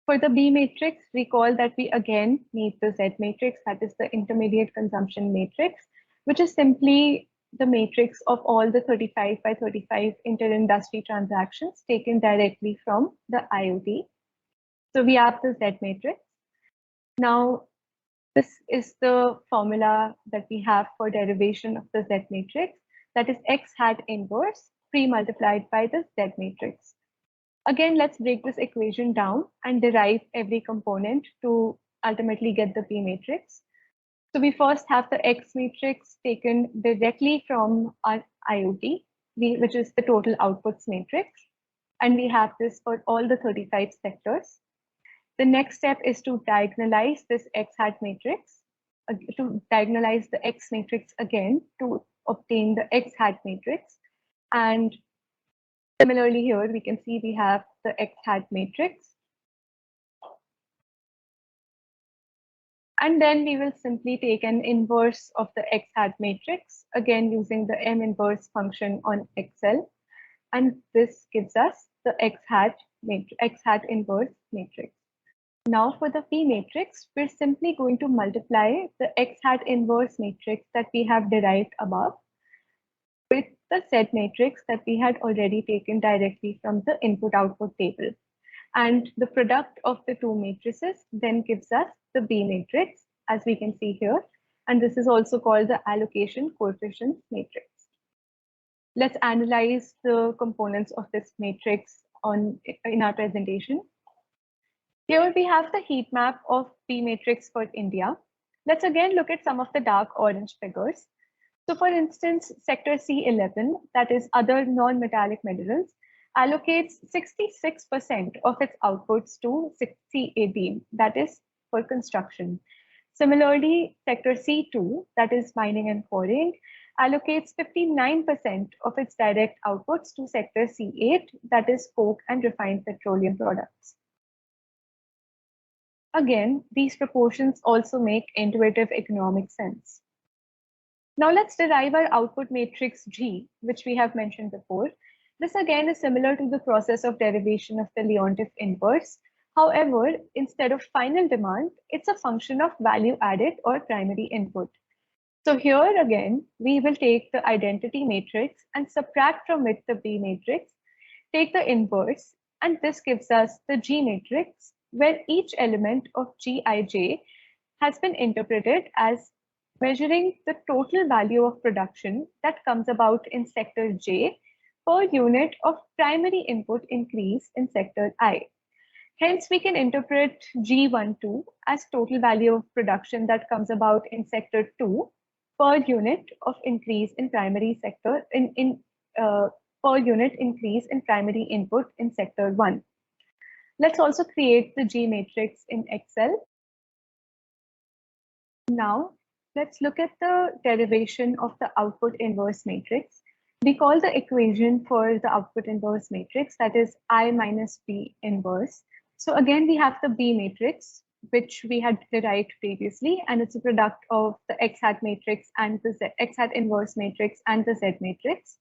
For the B matrix, recall that we again need the Z matrix, that is the intermediate consumption matrix, which is simply the matrix of all the 35 by 35 inter-industry transactions taken directly from the IoT. So we have the Z matrix. Now, this is the formula that we have for derivation of the Z matrix, that is X hat inverse pre-multiplied by the Z matrix. Again, let's break this equation down and derive every component to ultimately get the P matrix. So we first have the X matrix taken directly from our IoT, which is the total outputs matrix. And we have this for all the 35 sectors. The next step is to diagonalize this X hat matrix, to diagonalize the X matrix again to obtain the X hat matrix. And similarly here, we can see we have the X hat matrix. And then we will simply take an inverse of the X hat matrix, again using the M inverse function on Excel. And this gives us the X hat inverse matrix. Now for the P matrix, we're simply going to multiply the X hat inverse matrix that we have derived above with the Z matrix that we had already taken directly from the input-output table. And the product of the two matrices then gives us the B matrix, as we can see here. And this is also called the allocation coefficients matrix. Let's analyze the components of this matrix in our presentation. Here we have the heat map of P matrix for India. Let's again look at some of the dark orange figures. So for instance, sector C11, that is other non-metallic minerals, allocates 66% of its outputs to CA beam, that is for construction. Similarly, sector C2, that is mining and quarrying, allocates 59% of its direct outputs to sector C8, that is coke and refined petroleum products. Again, these proportions also make intuitive economic sense. Now let's derive our output matrix G, which we have mentioned before. This again is similar to the process of derivation of the Leontief inverse. However, instead of final demand, it's a function of value added or primary input. So here again, we will take the identity matrix and subtract from it the B matrix, take the inverse, and this gives us the G matrix, where each element of Gij has been interpreted as measuring the total value of production that comes about in sector J per unit of primary input increase in sector I. Hence, we can interpret G12 as total value of production that comes about in sector 2 per unit of increase in primary sector per unit increase in primary input in sector 1. Let's also create the G matrix in Excel. Now, let's look at the derivation of the output inverse matrix. We call the equation for the output inverse matrix, that is I minus B inverse. So again, we have the B matrix, which we had derived previously, and it's a product of the X hat matrix and the X hat inverse matrix and the Z matrix.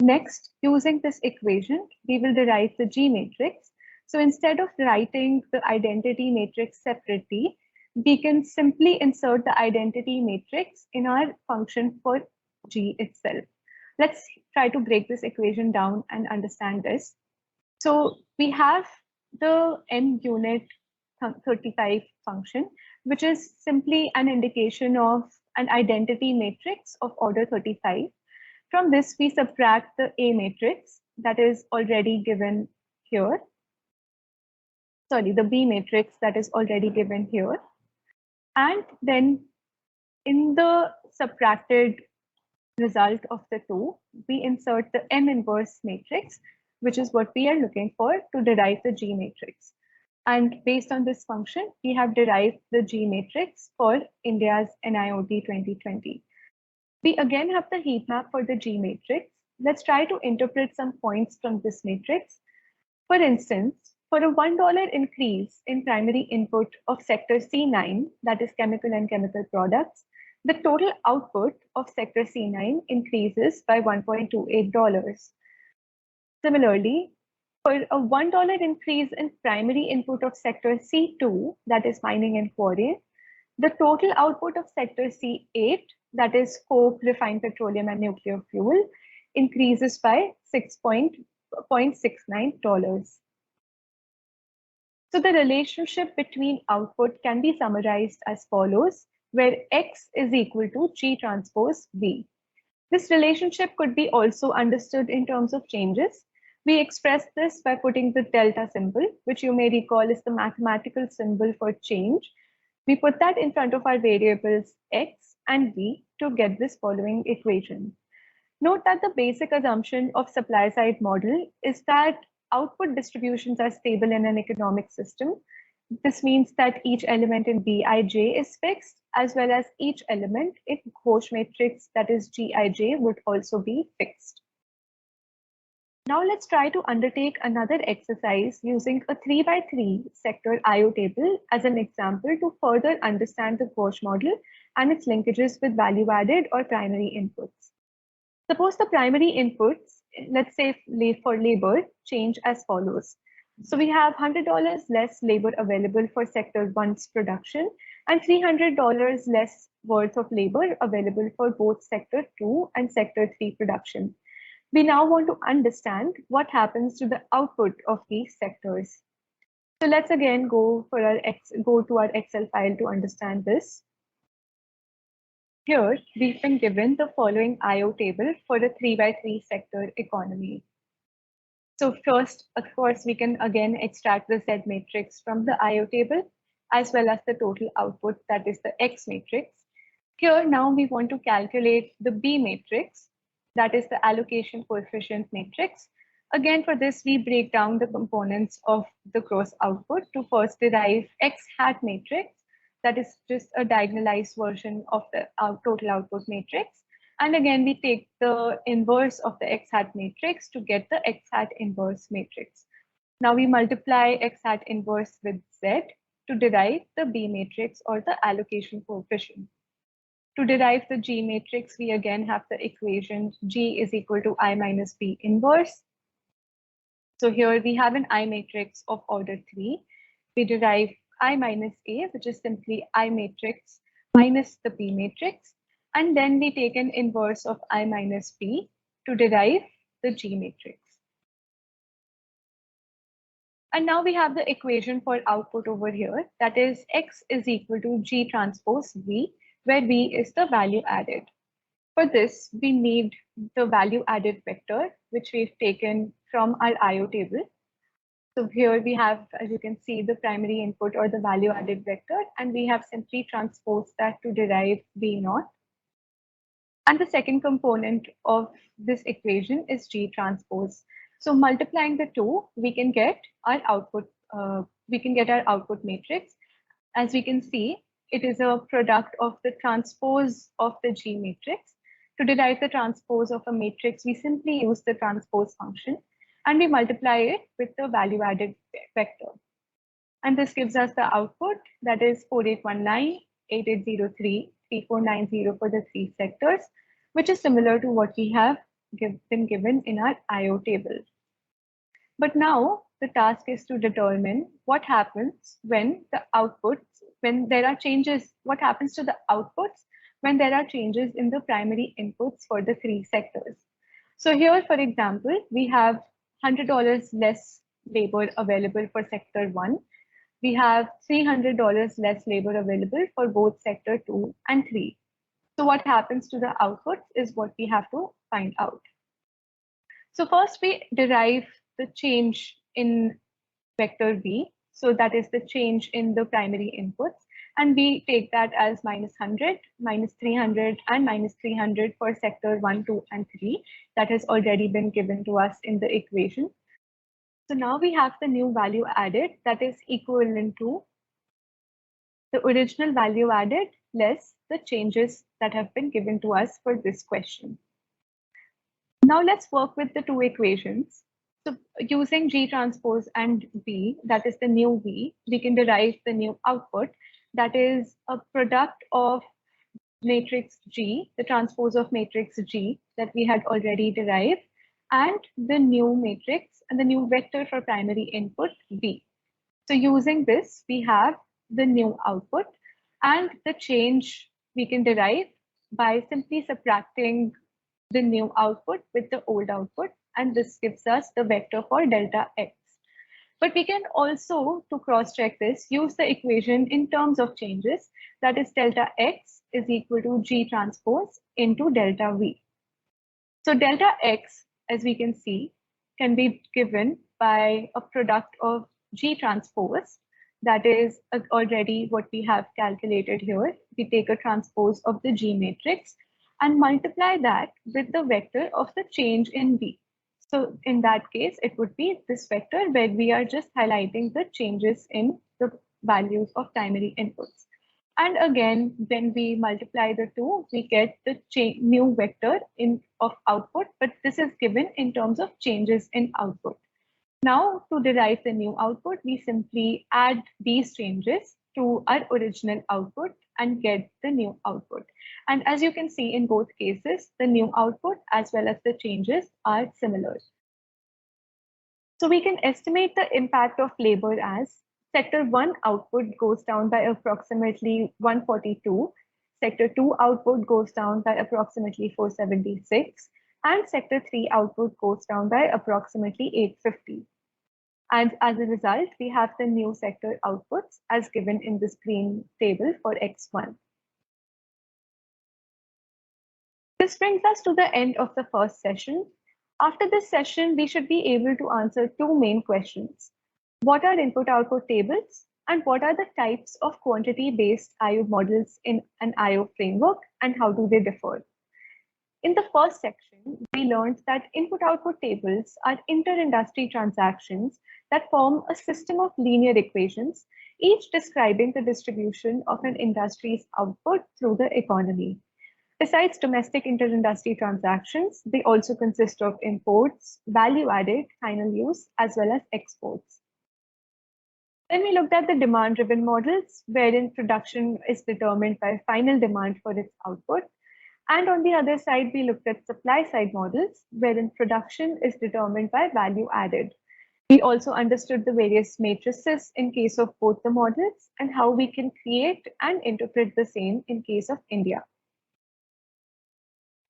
Next, using this equation, we will derive the G matrix. So instead of writing the identity matrix separately, we can simply insert the identity matrix in our function for G itself. Let's try to break this equation down and understand this. So we have the M unit 35 function, which is simply an indication of an identity matrix of order 35. From this, we subtract the A matrix that is already given here. Sorry, the B matrix that is already given here. And then in the subtracted result of the two, we insert the M inverse matrix, which is what we are looking for to derive the G matrix. And based on this function, we have derived the G matrix for India's NIOT 2020. We again have the heat map for the G matrix. Let's try to interpret some points from this matrix. For instance, for a $1 increase in primary input of sector C9, that is chemical and chemical products, the total output of sector C9 increases by $1.28. Similarly, for a $1 increase in primary input of sector C2, that is mining and quarrying, the total output of sector C8, that is coke, refined petroleum, and nuclear fuel, increases by $6.69. So the relationship between output can be summarized as follows, where X is equal to G transpose V. This relationship could be also understood in terms of changes. We express this by putting the delta symbol, which you may recall is the mathematical symbol for change. We put that in front of our variables X and V to get this following equation. Note that the basic assumption of supply side model is that output distributions are stable in an economic system. This means that each element in Bij is fixed, as well as each element in Ghosh matrix, that is Gij, would also be fixed. Now let's try to undertake another exercise using a 3x3 sector IO table as an example to further understand the Ghosh model and its linkages with value added or primary inputs. Suppose the primary inputs, let's say for labor, change as follows. So we have $100 less labor available for sector 1's production and $300 less worth of labor available for both sector 2 and sector 3 production. We now want to understand what happens to the output of these sectors. So let's again go to our Excel file to understand this. Here, we've been given the following IO table for a 3x3 sector economy. So first, of course, we can again extract the Z matrix from the IO table, as well as the total output, that is the X matrix. Here, now we want to calculate the B matrix, that is the allocation coefficient matrix. Again, for this, we break down the components of the gross output to first derive X hat matrix, that is just a diagonalized version of the total output matrix. And again, we take the inverse of the X hat matrix to get the X hat inverse matrix. Now we multiply X hat inverse with Z to derive the B matrix or the allocation coefficient. To derive the G matrix, we again have the equation G is equal to I minus B inverse. So here we have an I matrix of order 3. We derive I minus A, which is simply I matrix minus the B matrix. And then we take an inverse of I minus B to derive the G matrix. And now we have the equation for output over here, that is X is equal to G transpose V, where V is the value added. For this, we need the value added vector, which we've taken from our IO table. So here we have, as you can see, the primary input or the value added vector, and we have simply transposed that to derive V naught. And the second component of this equation is G transpose. So multiplying the two, we can get our output. Matrix. As we can see, it is a product of the transpose of the G matrix. To derive the transpose of a matrix, we simply use the transpose function and we multiply it with the value added vector. And this gives us the output, that is 4819, 8803, 3490 for the three sectors, which is similar to what we have been given in our IO table. But now the task is to determine what happens when the outputs, when there are changes, what happens to the outputs when there are changes in the primary inputs for the three sectors. So here, for example, we have $100 less labor available for sector 1. We have $300 less labor available for both sector 2 and 3. So what happens to the outputs is what we have to find out. So first we derive the change in vector B. So that is the change in the primary inputs. And we take that as minus 100, minus 300, and minus 300 for sector 1, 2, and 3. That has already been given to us in the equation. So now we have the new value added that is equivalent to the original value added less the changes that have been given to us for this question. Now let's work with the two equations. So using G transpose and V, that is the new V, we can derive the new output that is a product of matrix G, the transpose of matrix G that we had already derived, and the new matrix and the new vector for primary input V. So using this, we have the new output and the change we can derive by simply subtracting the new output with the old output, and this gives us the vector for delta x. But we can also, to cross-check this, use the equation in terms of changes, that is delta x is equal to G transpose into delta V. So delta x, as we can see, can be given by a product of G transpose, that is already what we have calculated here. We take a transpose of the G matrix and multiply that with the vector of the change in V. So in that case, it would be this vector where we are just highlighting the changes in the values of primary inputs. And again, when we multiply the two, we get the new vector of output, but this is given in terms of changes in output. Now, to derive the new output, we simply add these changes to our original output and get the new output. And as you can see in both cases, the new output as well as the changes are similar. So we can estimate the impact of labor as sector 1 output goes down by approximately 142, sector 2 output goes down by approximately 476, and sector 3 output goes down by approximately 850. And as a result, we have the new sector outputs as given in this green table for X1. This brings us to the end of the first session. After this session, we should be able to answer two main questions. What are input-output tables? And what are the types of quantity-based IO models in an IO framework, and how do they differ? In the first section, we learned that input-output tables are inter-industry transactions that form a system of linear equations, each describing the distribution of an industry's output through the economy. Besides domestic inter-industry transactions, they also consist of imports, value-added, final use, as well as exports. Then we looked at the demand-driven models, wherein production is determined by final demand for its output. And on the other side, we looked at supply-side models, wherein production is determined by value added. We also understood the various matrices in case of both the models and how we can create and interpret the same in case of India.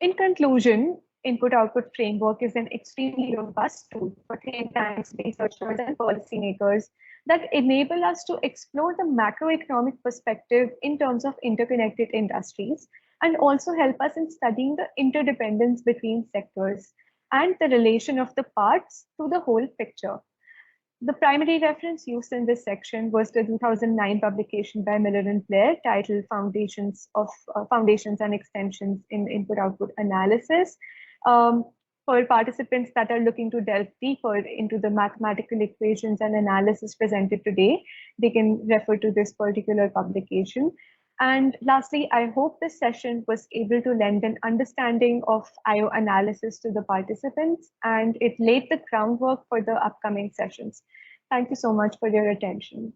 In conclusion, input-output framework is an extremely robust tool for think tanks, researchers, and policymakers that enable us to explore the macroeconomic perspective in terms of interconnected industries, and also help us in studying the interdependence between sectors and the relation of the parts to the whole picture. The primary reference used in this section was the 2009 publication by Miller and Blair titled Foundations and Extensions in Input-Output Analysis. For participants that are looking to delve deeper into the mathematical equations and analysis presented today, they can refer to this particular publication. And lastly, I hope this session was able to lend an understanding of IO analysis to the participants, and it laid the groundwork for the upcoming sessions. Thank you so much for your attention.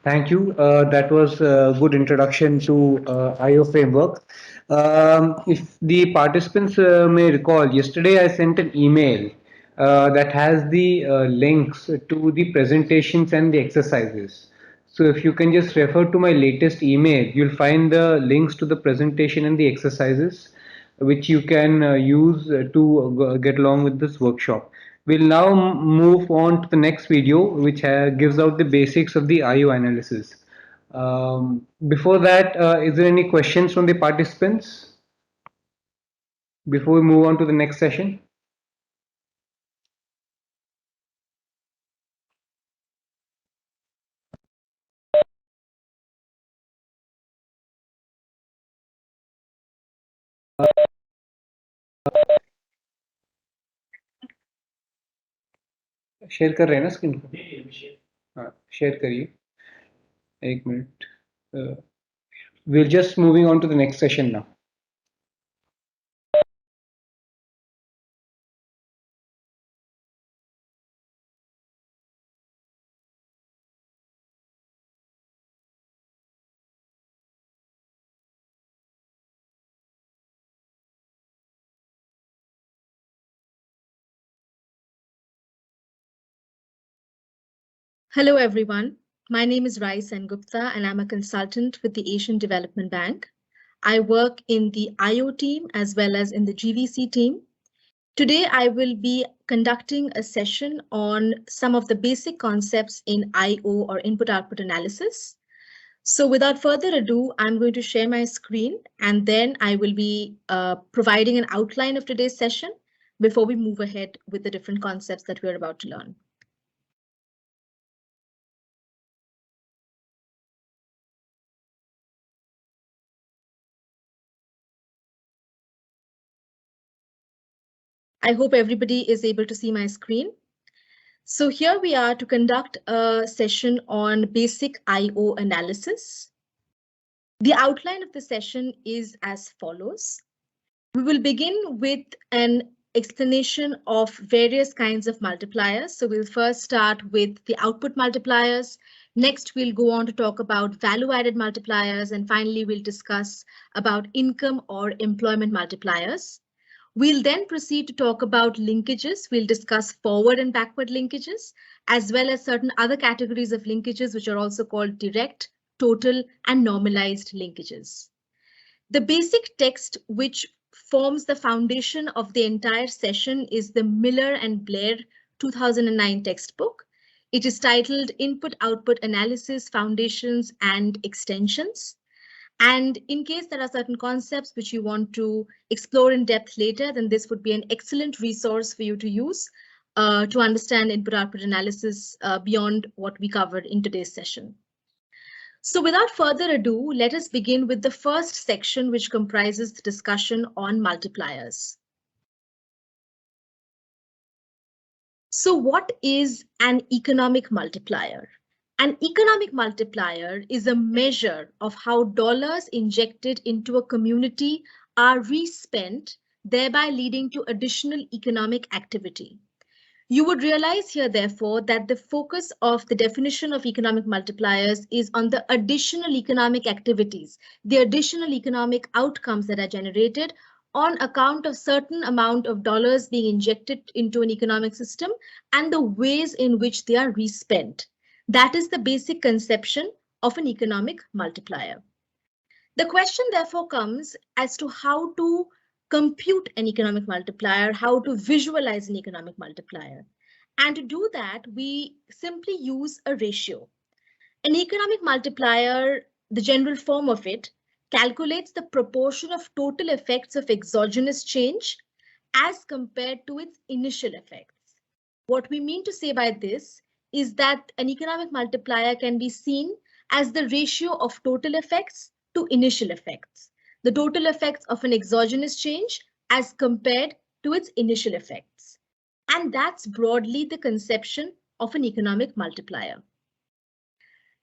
Thank you. That was a good introduction to IO framework. If the participants may recall, yesterday I sent an email that has the links to the presentations and the exercises. So if you can just refer to my latest email, you'll find the links to the presentation and the exercises which you can use to get along with this workshop. We'll now move on to the next video, which gives out the basics of the IO analysis. Before that, is there any questions from the participants before we move on to the next session? Share कर रहे हैं ना screen को हाँ share करिए एक minute we're just moving on to the next session now. Hello, everyone. My name is Rai Sengupta, and I'm a consultant with the Asian Development Bank. I work in the IO team as well as in the GVC team. Today, I will be conducting a session on some of the basic concepts in IO or input-output analysis. So without further ado, I'm going to share my screen, and then I will be providing an outline of today's session before we move ahead with the different concepts that we're about to learn. I hope everybody is able to see my screen. So here we are to conduct a session on basic IO analysis. The outline of the session is as follows. We will begin with an explanation of various kinds of multipliers. So we'll first start with the output multipliers. Next, we'll go on to talk about value-added multipliers. And finally, we'll discuss about income or employment multipliers. We'll then proceed to talk about linkages. We'll discuss forward and backward linkages, as well as certain other categories of linkages, which are also called direct, total, and normalized linkages. The basic text which forms the foundation of the entire session is the Miller and Blair 2009 textbook. It is titled Input-Output Analysis, Foundations and Extensions. And in case there are certain concepts which you want to explore in depth later, then this would be an excellent resource for you to use to understand input-output analysis beyond what we covered in today's session. So without further ado, let us begin with the first section, which comprises the discussion on multipliers. So what is an economic multiplier? An economic multiplier is a measure of how dollars injected into a community are respent, thereby leading to additional economic activity. You would realize here, therefore, that the focus of the definition of economic multipliers is on the additional economic activities, the additional economic outcomes that are generated on account of certain amount of dollars being injected into an economic system and the ways in which they are respent. That is the basic conception of an economic multiplier. The question therefore comes as to how to compute an economic multiplier, how to visualize an economic multiplier. And to do that, we simply use a ratio. An economic multiplier, the general form of it, calculates the proportion of total effects of exogenous change as compared to its initial effects. What we mean to say by this is that an economic multiplier can be seen as the ratio of total effects to initial effects, the total effects of an exogenous change as compared to its initial effects. And that's broadly the conception of an economic multiplier.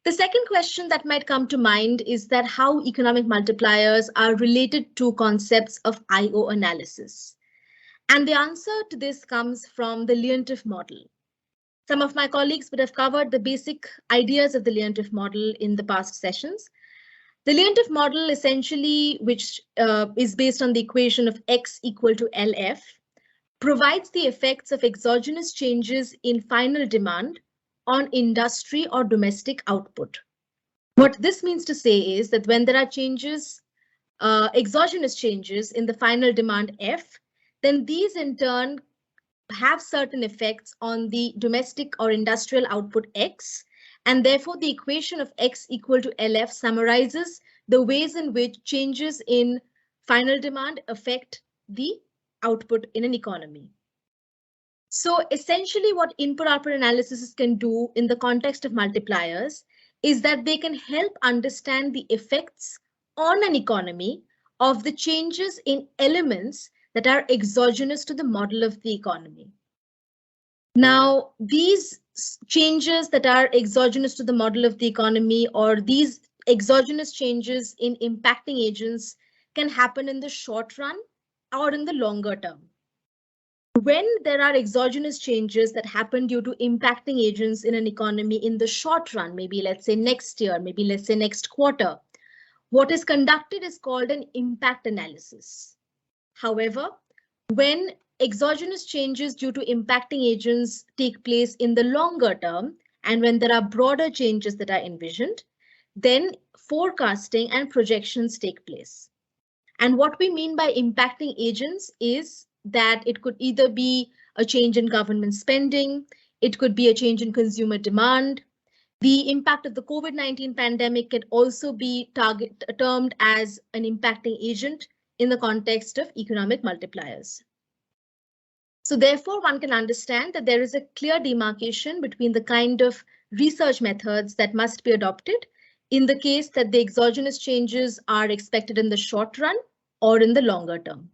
The second question that might come to mind is that how economic multipliers are related to concepts of IO analysis. And the answer to this comes from the Leontief model. Some of my colleagues would have covered the basic ideas of the Leontief model in the past sessions. The Leontief model essentially, which is based on the equation of X equal to LF, provides the effects of exogenous changes in final demand on industry or domestic output. What this means to say is that when there are changes, exogenous changes in the final demand F, then these in turn have certain effects on the domestic or industrial output X, and therefore the equation of X equal to LF summarizes the ways in which changes in final demand affect the output in an economy. So essentially what input-output analysis can do in the context of multipliers is that they can help understand the effects on an economy of the changes in elements that are exogenous to the model of the economy. Now, these changes that are exogenous to the model of the economy, or these exogenous changes in impacting agents, can happen in the short run or in the longer term. When there are exogenous changes that happen due to impacting agents in an economy in the short run, maybe let's say next year, maybe let's say next quarter, what is conducted is called an impact analysis. However, when exogenous changes due to impacting agents take place in the longer term, and when there are broader changes that are envisioned, then forecasting and projections take place. And what we mean by impacting agents is that it could either be a change in government spending, it could be a change in consumer demand. The impact of the COVID-19 pandemic can also be termed as an impacting agent in the context of economic multipliers. So therefore, one can understand that there is a clear demarcation between the kind of research methods that must be adopted in the case that the exogenous changes are expected in the short run or in the longer term.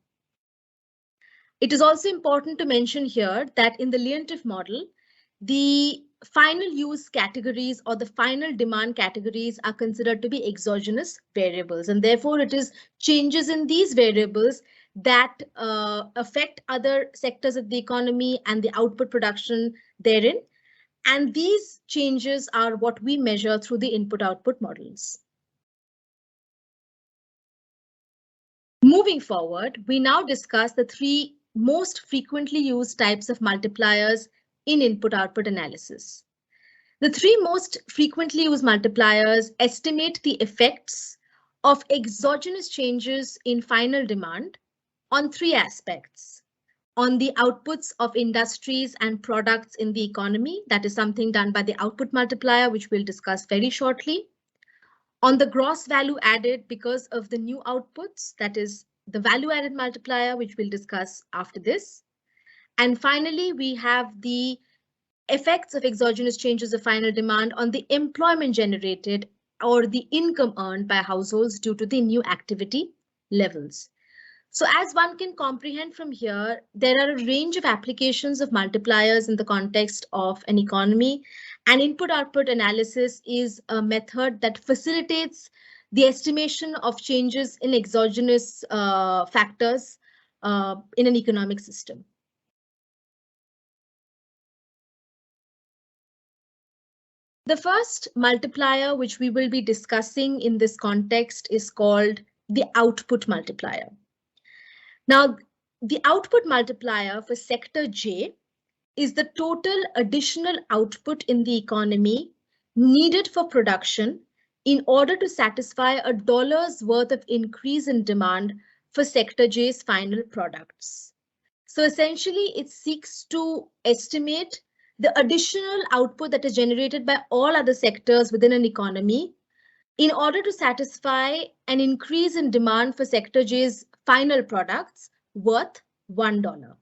It is also important to mention here that in the Leontief model, the final use categories or the final demand categories are considered to be exogenous variables, and therefore it is changes in these variables that affect other sectors of the economy and the output production therein. And these changes are what we measure through the input-output models. Moving forward, we now discuss the three most frequently used types of multipliers in input-output analysis. The three most frequently used multipliers estimate the effects of exogenous changes in final demand on three aspects: on the outputs of industries and products in the economy, that is something done by the output multiplier, which we'll discuss very shortly; on the gross value added because of the new outputs, that is the value added multiplier, which we'll discuss after this; and finally, we have the effects of exogenous changes of final demand on the employment generated or the income earned by households due to the new activity levels. So as one can comprehend from here, there are a range of applications of multipliers in the context of an economy, and input-output analysis is a method that facilitates the estimation of changes in exogenous factors in an economic system. The first multiplier which we will be discussing in this context is called the output multiplier. Now, the output multiplier for sector J is the total additional output in the economy needed for production in order to satisfy a dollar's worth of increase in demand for sector J's final products. So essentially, it seeks to estimate the additional output that is generated by all other sectors within an economy in order to satisfy an increase in demand for sector J's final products worth $1.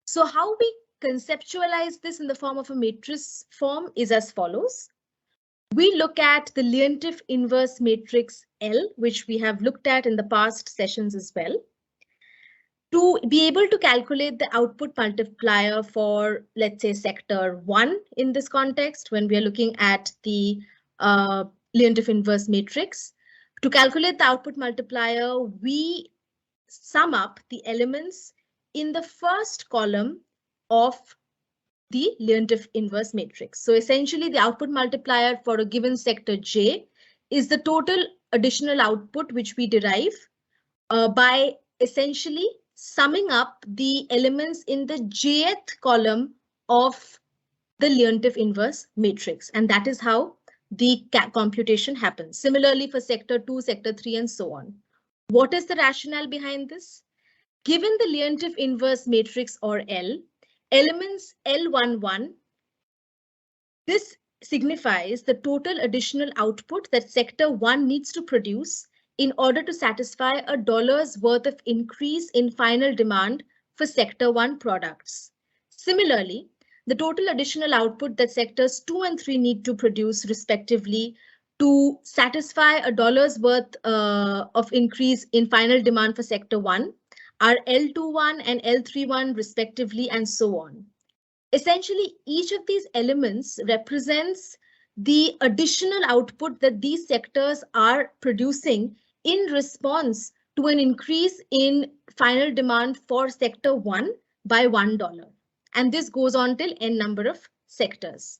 So how we conceptualize this in the form of a matrix form is as follows. We look at the Leontief inverse matrix L, which we have looked at in the past sessions as well. To be able to calculate the output multiplier for, let's say, sector 1 in this context, when we are looking at the Leontief inverse matrix, to calculate the output multiplier, we sum up the elements in the first column of the Leontief inverse matrix. So essentially, the output multiplier for a given sector J is the total additional output which we derive by essentially summing up the elements in the jth column of the Leontief inverse matrix. And that is how the computation happens. Similarly, for sector 2, sector 3, and so on. What is the rationale behind this? Given the Leontief inverse matrix, or L, elements L11, this signifies the total additional output that sector 1 needs to produce in order to satisfy a dollar's worth of increase in final demand for sector 1 products. Similarly, the total additional output that sectors 2 and 3 need to produce respectively to satisfy a dollar's worth of increase in final demand for sector 1 are L21 and L31 respectively, and so on. Essentially, each of these elements represents the additional output that these sectors are producing in response to an increase in final demand for sector 1 by $1. And this goes on till n number of sectors.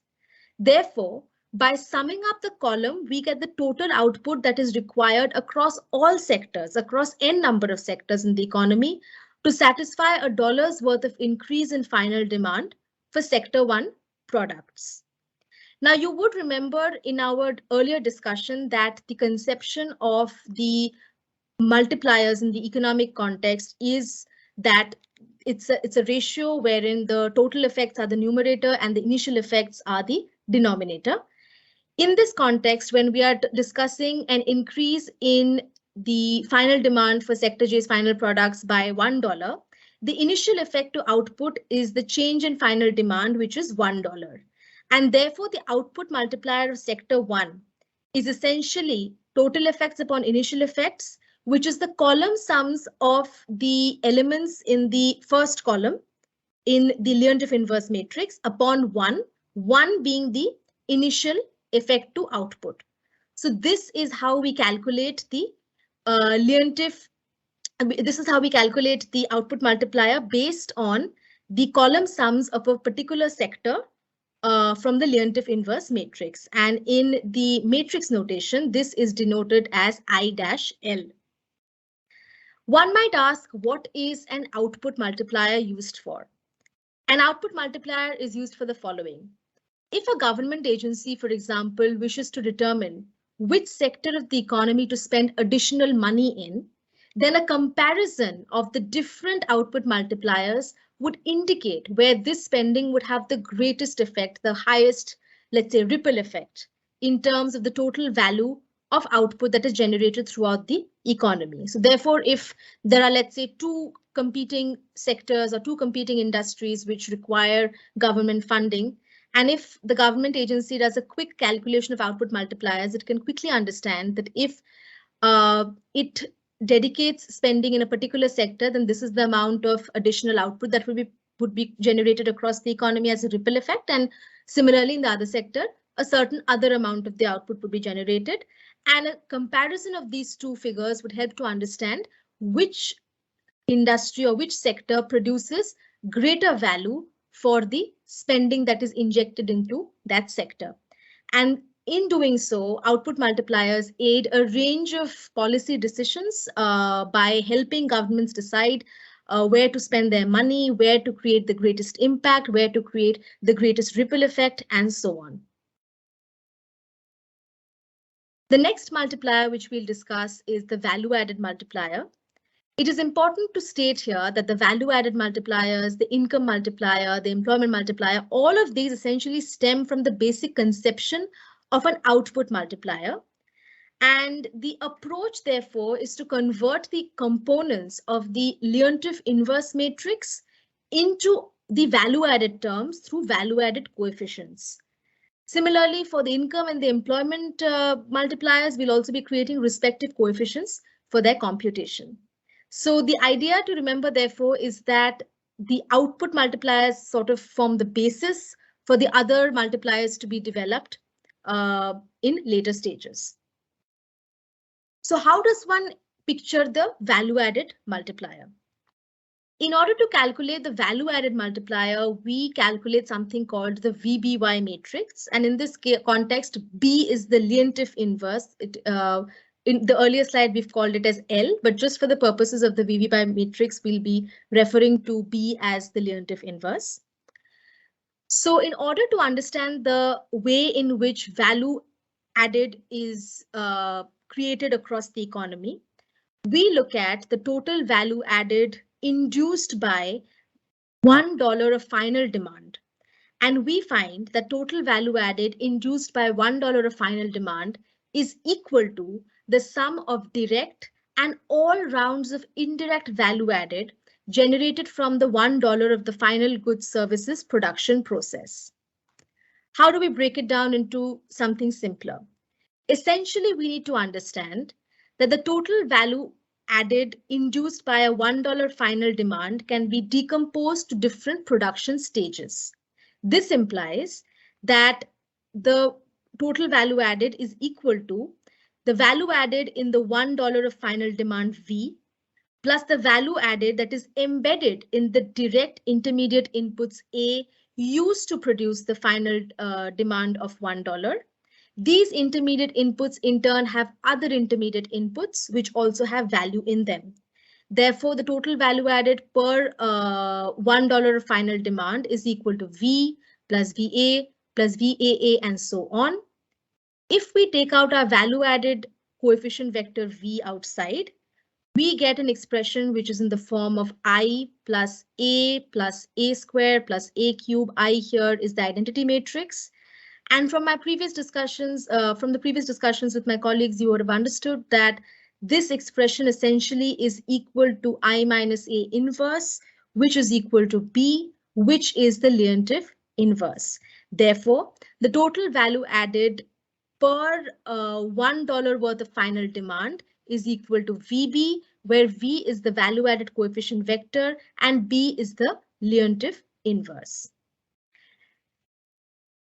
Therefore, by summing up the column, we get the total output that is required across all sectors, across n number of sectors in the economy, to satisfy a dollar's worth of increase in final demand for sector 1 products. Now, you would remember in our earlier discussion that the conception of the multipliers in the economic context is that it's a ratio wherein the total effects are the numerator and the initial effects are the denominator. In this context, when we are discussing an increase in the final demand for sector J's final products by $1, the initial effect to output is the change in final demand, which is $1. And therefore, the output multiplier of sector 1 is essentially total effects upon initial effects, which is the column sums of the elements in the first column in the Leontief inverse matrix upon 1 being the initial effect to output. So this is how we calculate the Leontief. This is how we calculate the output multiplier based on the column sums of a particular sector from the Leontief inverse matrix. And in the matrix notation, this is denoted as I-L. One might ask, what is an output multiplier used for? An output multiplier is used for the following. If a government agency, for example, wishes to determine which sector of the economy to spend additional money in, then a comparison of the different output multipliers would indicate where this spending would have the greatest effect, the highest, let's say, ripple effect in terms of the total value of output that is generated throughout the economy. So therefore, if there are, let's say, two competing sectors or two competing industries which require government funding, and if the government agency does a quick calculation of output multipliers, it can quickly understand that if it dedicates spending in a particular sector, then this is the amount of additional output that would be generated across the economy as a ripple effect. And similarly, in the other sector, a certain other amount of the output would be generated. And a comparison of these two figures would help to understand which industry or which sector produces greater value for the spending that is injected into that sector. And in doing so, output multipliers aid a range of policy decisions by helping governments decide where to spend their money, where to create the greatest impact, where to create the greatest ripple effect, and so on. The next multiplier which we'll discuss is the value-added multiplier. It is important to state here that the value-added multipliers, the income multiplier, the employment multiplier, all of these essentially stem from the basic conception of an output multiplier. And the approach, therefore, is to convert the components of the Leontief inverse matrix into the value-added terms through value-added coefficients. Similarly, for the income and the employment multipliers, we'll also be creating respective coefficients for their computation. So the idea to remember, therefore, is that the output multipliers sort of form the basis for the other multipliers to be developed in later stages. So how does one picture the value added multiplier? In order to calculate the value added multiplier, we calculate something called the VBY matrix. And in this context, B is the Leontief inverse. In the earlier slide, we've called it as L, but just for the purposes of the VBY matrix, we'll be referring to B as the Leontief inverse. So in order to understand the way in which value added is created across the economy, we look at the total value added induced by $1 of final demand. And we find that total value added induced by $1 of final demand is equal to the sum of direct and all rounds of indirect value added generated from the $1 of the final goods services production process. How do we break it down into something simpler? Essentially, we need to understand that the total value added induced by a $1 final demand can be decomposed to different production stages. This implies that the total value added is equal to the value added in the $1 of final demand V plus the value added that is embedded in the direct intermediate inputs A used to produce the final demand of $1. These intermediate inputs in turn have other intermediate inputs which also have value in them. Therefore, the total value added per $1 of final demand is equal to V plus VA plus VAA and so on. If we take out our value added coefficient vector V outside, we get an expression which is in the form of I plus A square plus A cube. I here is the identity matrix. And from my previous discussions, with my colleagues, you would have understood that this expression essentially is equal to I minus A inverse, which is equal to B, which is the Leontief inverse. Therefore, the total value added per $1 worth of final demand is equal to VB, where V is the value added coefficient vector and B is the Leontief inverse.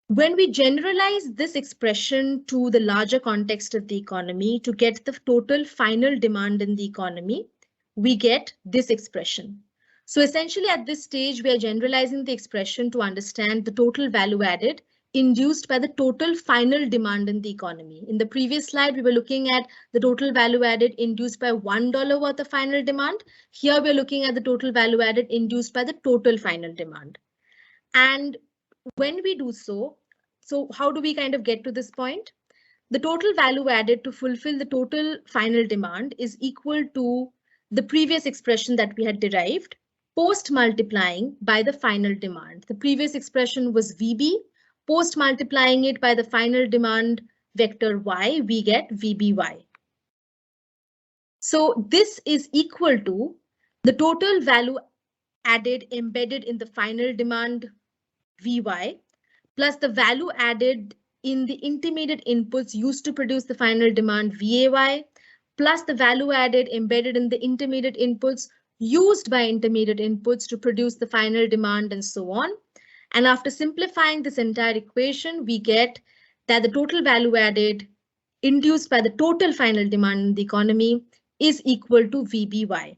When we generalize this expression to the larger context of the economy to get the total final demand in the economy, we get this expression. So essentially at this stage, we are generalizing the expression to understand the total value added induced by the total final demand in the economy. In the previous slide, we were looking at the total value added induced by $1 worth of final demand. Here we're looking at the total value added induced by the total final demand. And when we do so how do we kind of get to this point? The total value added to fulfill the total final demand is equal to the previous expression that we had derived post multiplying by the final demand. The previous expression was VB. Post multiplying it by the final demand vector Y, we get VBY. So this is equal to the total value added embedded in the final demand VY plus the value added in the intermediate inputs used to produce the final demand VAY plus the value added embedded in the intermediate inputs used by intermediate inputs to produce the final demand and so on. And after simplifying this entire equation, we get that the total value added induced by the total final demand in the economy is equal to VBY,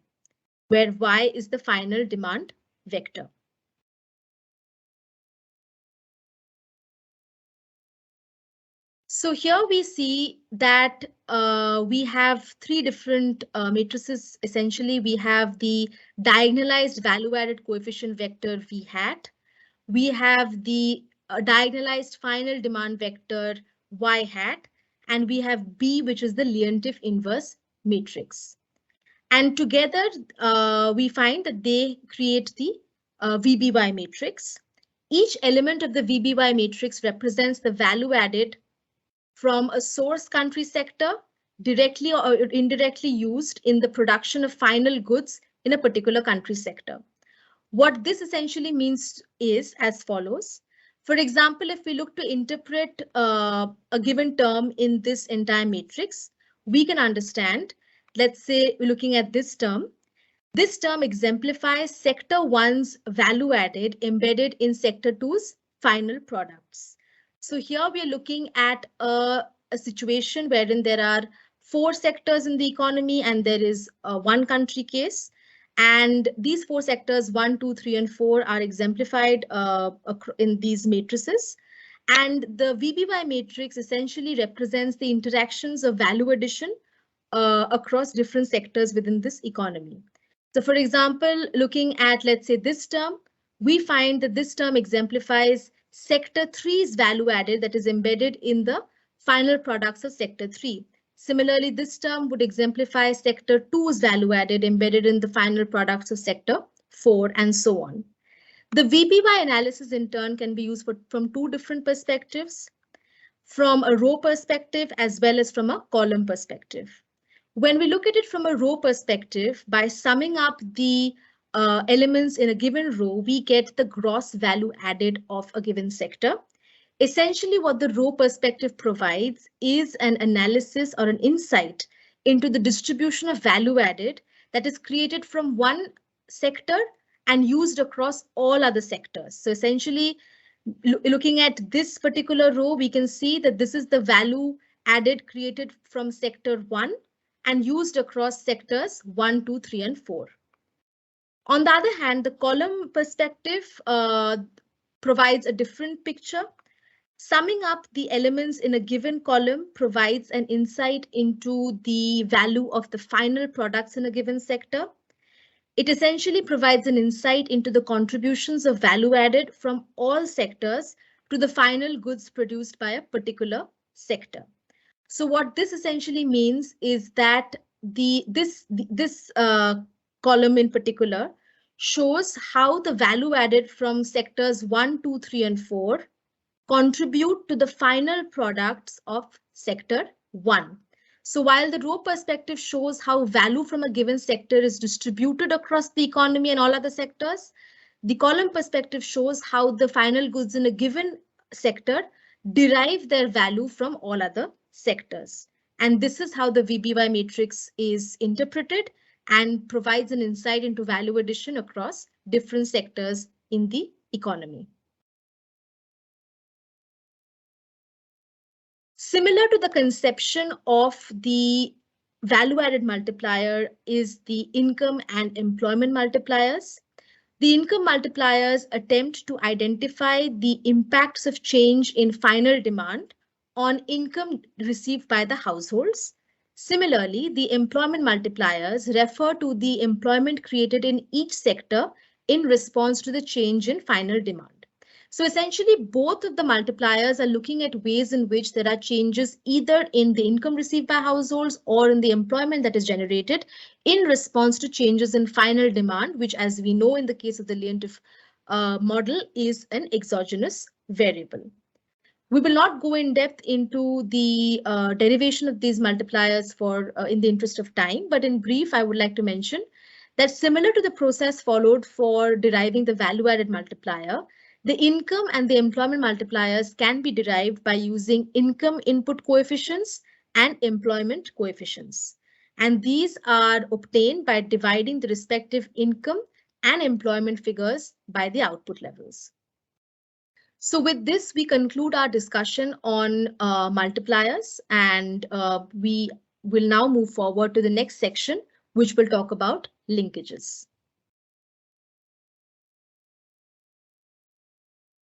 where Y is the final demand vector. So here we see that we have three different matrices. Essentially, we have the diagonalized value added coefficient vector V hat. We have the diagonalized final demand vector Y hat, and we have B, which is the Leontief inverse matrix. And together, we find that they create the VBY matrix. Each element of the VBY matrix represents the value added from a source country sector directly or indirectly used in the production of final goods in a particular country sector. What this essentially means is as follows. For example, if we look to interpret a given term in this entire matrix, we can understand, let's say we're looking at this term, This term exemplifies sector 1's value added embedded in sector 2's final products. So here we are looking at a situation wherein there are 4 sectors in the economy and there is one country case. And these 4 sectors, 1, 2, 3, and 4, are exemplified in these matrices. And the VBY matrix essentially represents the interactions of value addition across different sectors within this economy. So for example, looking at, let's say, this term, we find that this term exemplifies sector 3's value added that is embedded in the final products of sector 3. Similarly, this term would exemplify sector 2's value added embedded in the final products of sector 4, and so on. The VBY analysis in turn can be used from 2 different perspectives, from a row perspective as well as from a column perspective. When we look at it from a row perspective, by summing up the elements in a given row, we get the gross value added of a given sector. Essentially, what the row perspective provides is an analysis or an insight into the distribution of value added that is created from one sector and used across all other sectors. So essentially, looking at this particular row, we can see that this is the value added created from sector 1 and used across sectors 1, 2, 3, and 4. On the other hand, the column perspective provides a different picture. Summing up the elements in a given column provides an insight into the value of the final products in a given sector. It essentially provides an insight into the contributions of value added from all sectors to the final goods produced by a particular sector. So what this essentially means is that this column in particular shows how the value added from sectors 1, 2, 3, and 4 contribute to the final products of sector 1. So while the row perspective shows how value from a given sector is distributed across the economy and all other sectors, the column perspective shows how the final goods in a given sector derive their value from all other sectors. And this is how the VBY matrix is interpreted and provides an insight into value addition across different sectors in the economy. Similar to the conception of the value-added multiplier is the income and employment multipliers. The income multipliers attempt to identify the impacts of change in final demand on income received by the households. Similarly, the employment multipliers refer to the employment created in each sector in response to the change in final demand. So essentially, both of the multipliers are looking at ways in which there are changes either in the income received by households or in the employment that is generated in response to changes in final demand, which, as we know in the case of the Leontief model, is an exogenous variable. We will not go in depth into the derivation of these multipliers in the interest of time, but in brief, I would like to mention that similar to the process followed for deriving the value-added multiplier, the income and the employment multipliers can be derived by using income input coefficients and employment coefficients. And these are obtained by dividing the respective income and employment figures by the output levels. So with this, we conclude our discussion on multipliers, and we will now move forward to the next section, which will talk about linkages.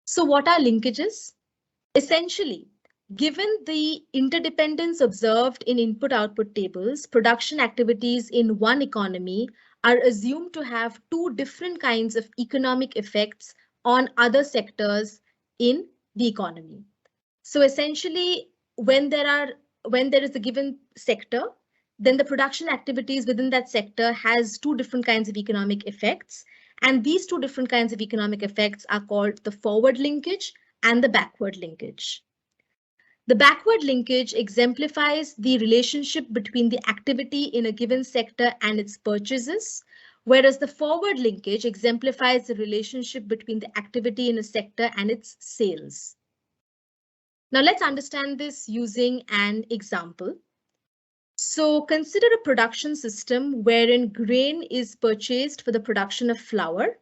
So what are linkages? Essentially, given the interdependence observed in input-output tables, production activities in one economy are assumed to have 2 different kinds of economic effects on other sectors in the economy. So essentially, when there is a given sector, then the production activities within that sector has 2 different kinds of economic effects. And these 2 different kinds of economic effects are called the forward linkage and the backward linkage. The backward linkage exemplifies the relationship between the activity in a given sector and its purchases, whereas the forward linkage exemplifies the relationship between the activity in a sector and its sales. Now let's understand this using an example. So consider a production system wherein grain is purchased for the production of flour,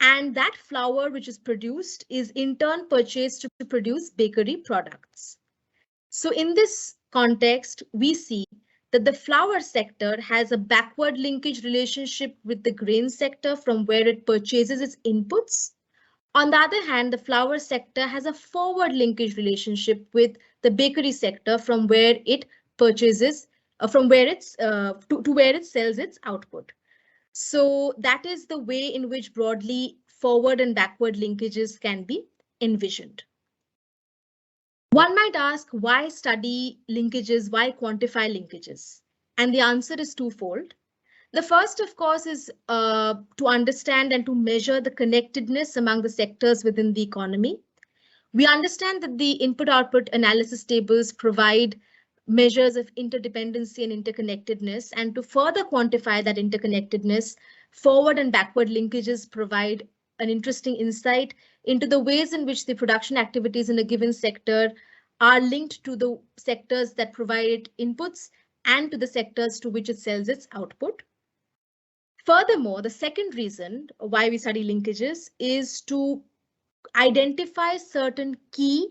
and that flour which is produced is in turn purchased to produce bakery products. So in this context, we see that the flour sector has a backward linkage relationship with the grain sector from where it purchases its inputs. On the other hand, the flour sector has a forward linkage relationship with the bakery sector from where it purchases, from where it's to where it sells its output. So that is the way in which broadly forward and backward linkages can be envisioned. One might ask, why study linkages? Why quantify linkages? And the answer is twofold. The first, of course, is to understand and to measure the connectedness among the sectors within the economy. We understand that the input-output analysis tables provide measures of interdependency and interconnectedness. And to further quantify that interconnectedness, forward and backward linkages provide an interesting insight into the ways in which the production activities in a given sector are linked to the sectors that provide it inputs and to the sectors to which it sells its output. Furthermore, the second reason why we study linkages is to identify certain key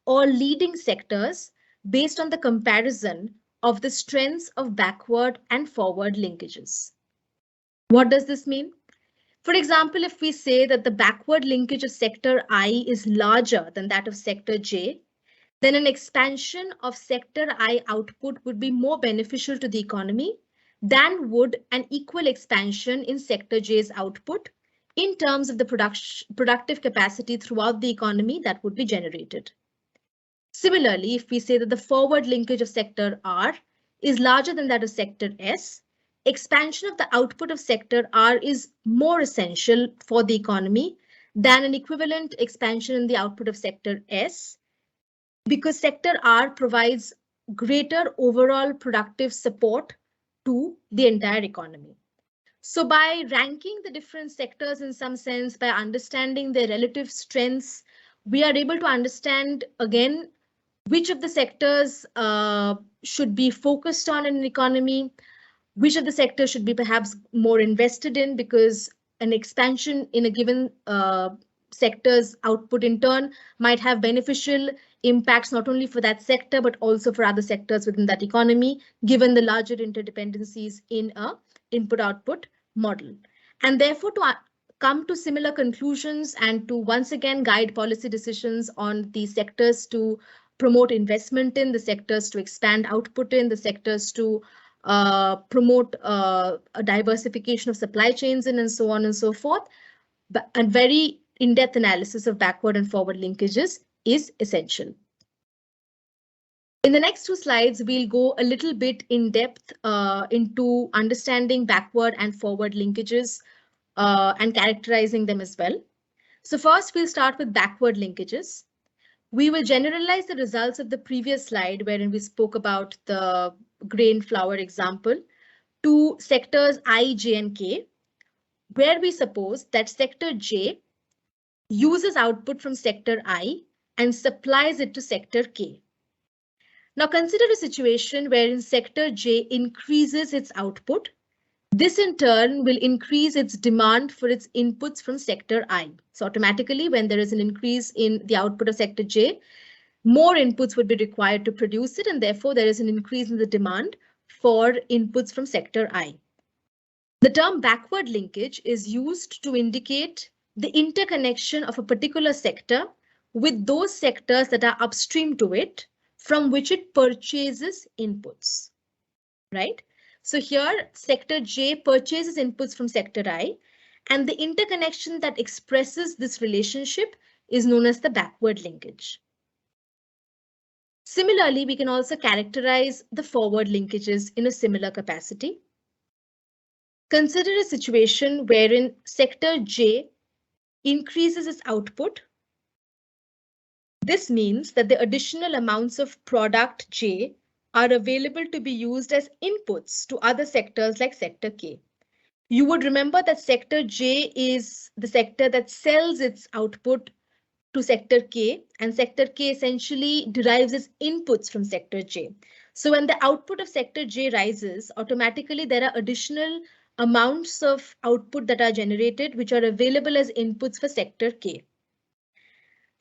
or leading sectors based on the comparison of the strengths of backward and forward linkages. What does this mean? For example, if we say that the backward linkage of sector I is larger than that of sector J, then an expansion of sector I output would be more beneficial to the economy than would an equal expansion in sector J's output in terms of the productive capacity throughout the economy that would be generated. Similarly, if we say that the forward linkage of sector R is larger than that of sector S, expansion of the output of sector R is more essential for the economy than an equivalent expansion in the output of sector S, because sector R provides greater overall productive support to the entire economy. So by ranking the different sectors in some sense, by understanding their relative strengths, we are able to understand again which of the sectors should be focused on in an economy, which of the sectors should be perhaps more invested in, because an expansion in a given sector's output in turn might have beneficial impacts not only for that sector, but also for other sectors within that economy, given the larger interdependencies in a input-output model. And therefore, to come to similar conclusions and to once again guide policy decisions on the sectors to promote investment in, the sectors to expand output in, the sectors to promote a diversification of supply chains in, and so on and so forth. But a very in-depth analysis of backward and forward linkages is essential. In the next two slides, we'll go a little bit in depth into understanding backward and forward linkages and characterizing them as well. So first, we'll start with backward linkages. We will generalize the results of the previous slide, wherein we spoke about the grain flour example, to sectors I, J, and K, where we suppose that sector J uses output from sector I and supplies it to sector K. Now consider a situation wherein sector J increases its output. This in turn will increase its demand for its inputs from sector I. So automatically, when there is an increase in the output of sector J, more inputs would be required to produce it, and therefore there is an increase in the demand for inputs from sector I. The term backward linkage is used to indicate the interconnection of a particular sector with those sectors that are upstream to it, from which it purchases inputs, right? So here, sector J purchases inputs from sector I, and the interconnection that expresses this relationship is known as the backward linkage. Similarly, we can also characterize the forward linkages in a similar capacity. Consider a situation wherein sector J increases its output. This means that the additional amounts of product J are available to be used as inputs to other sectors like sector K. You would remember that sector J is the sector that sells its output to sector K, and sector K essentially derives its inputs from sector J. So when the output of sector J rises, automatically there are additional amounts of output that are generated, which are available as inputs for sector K.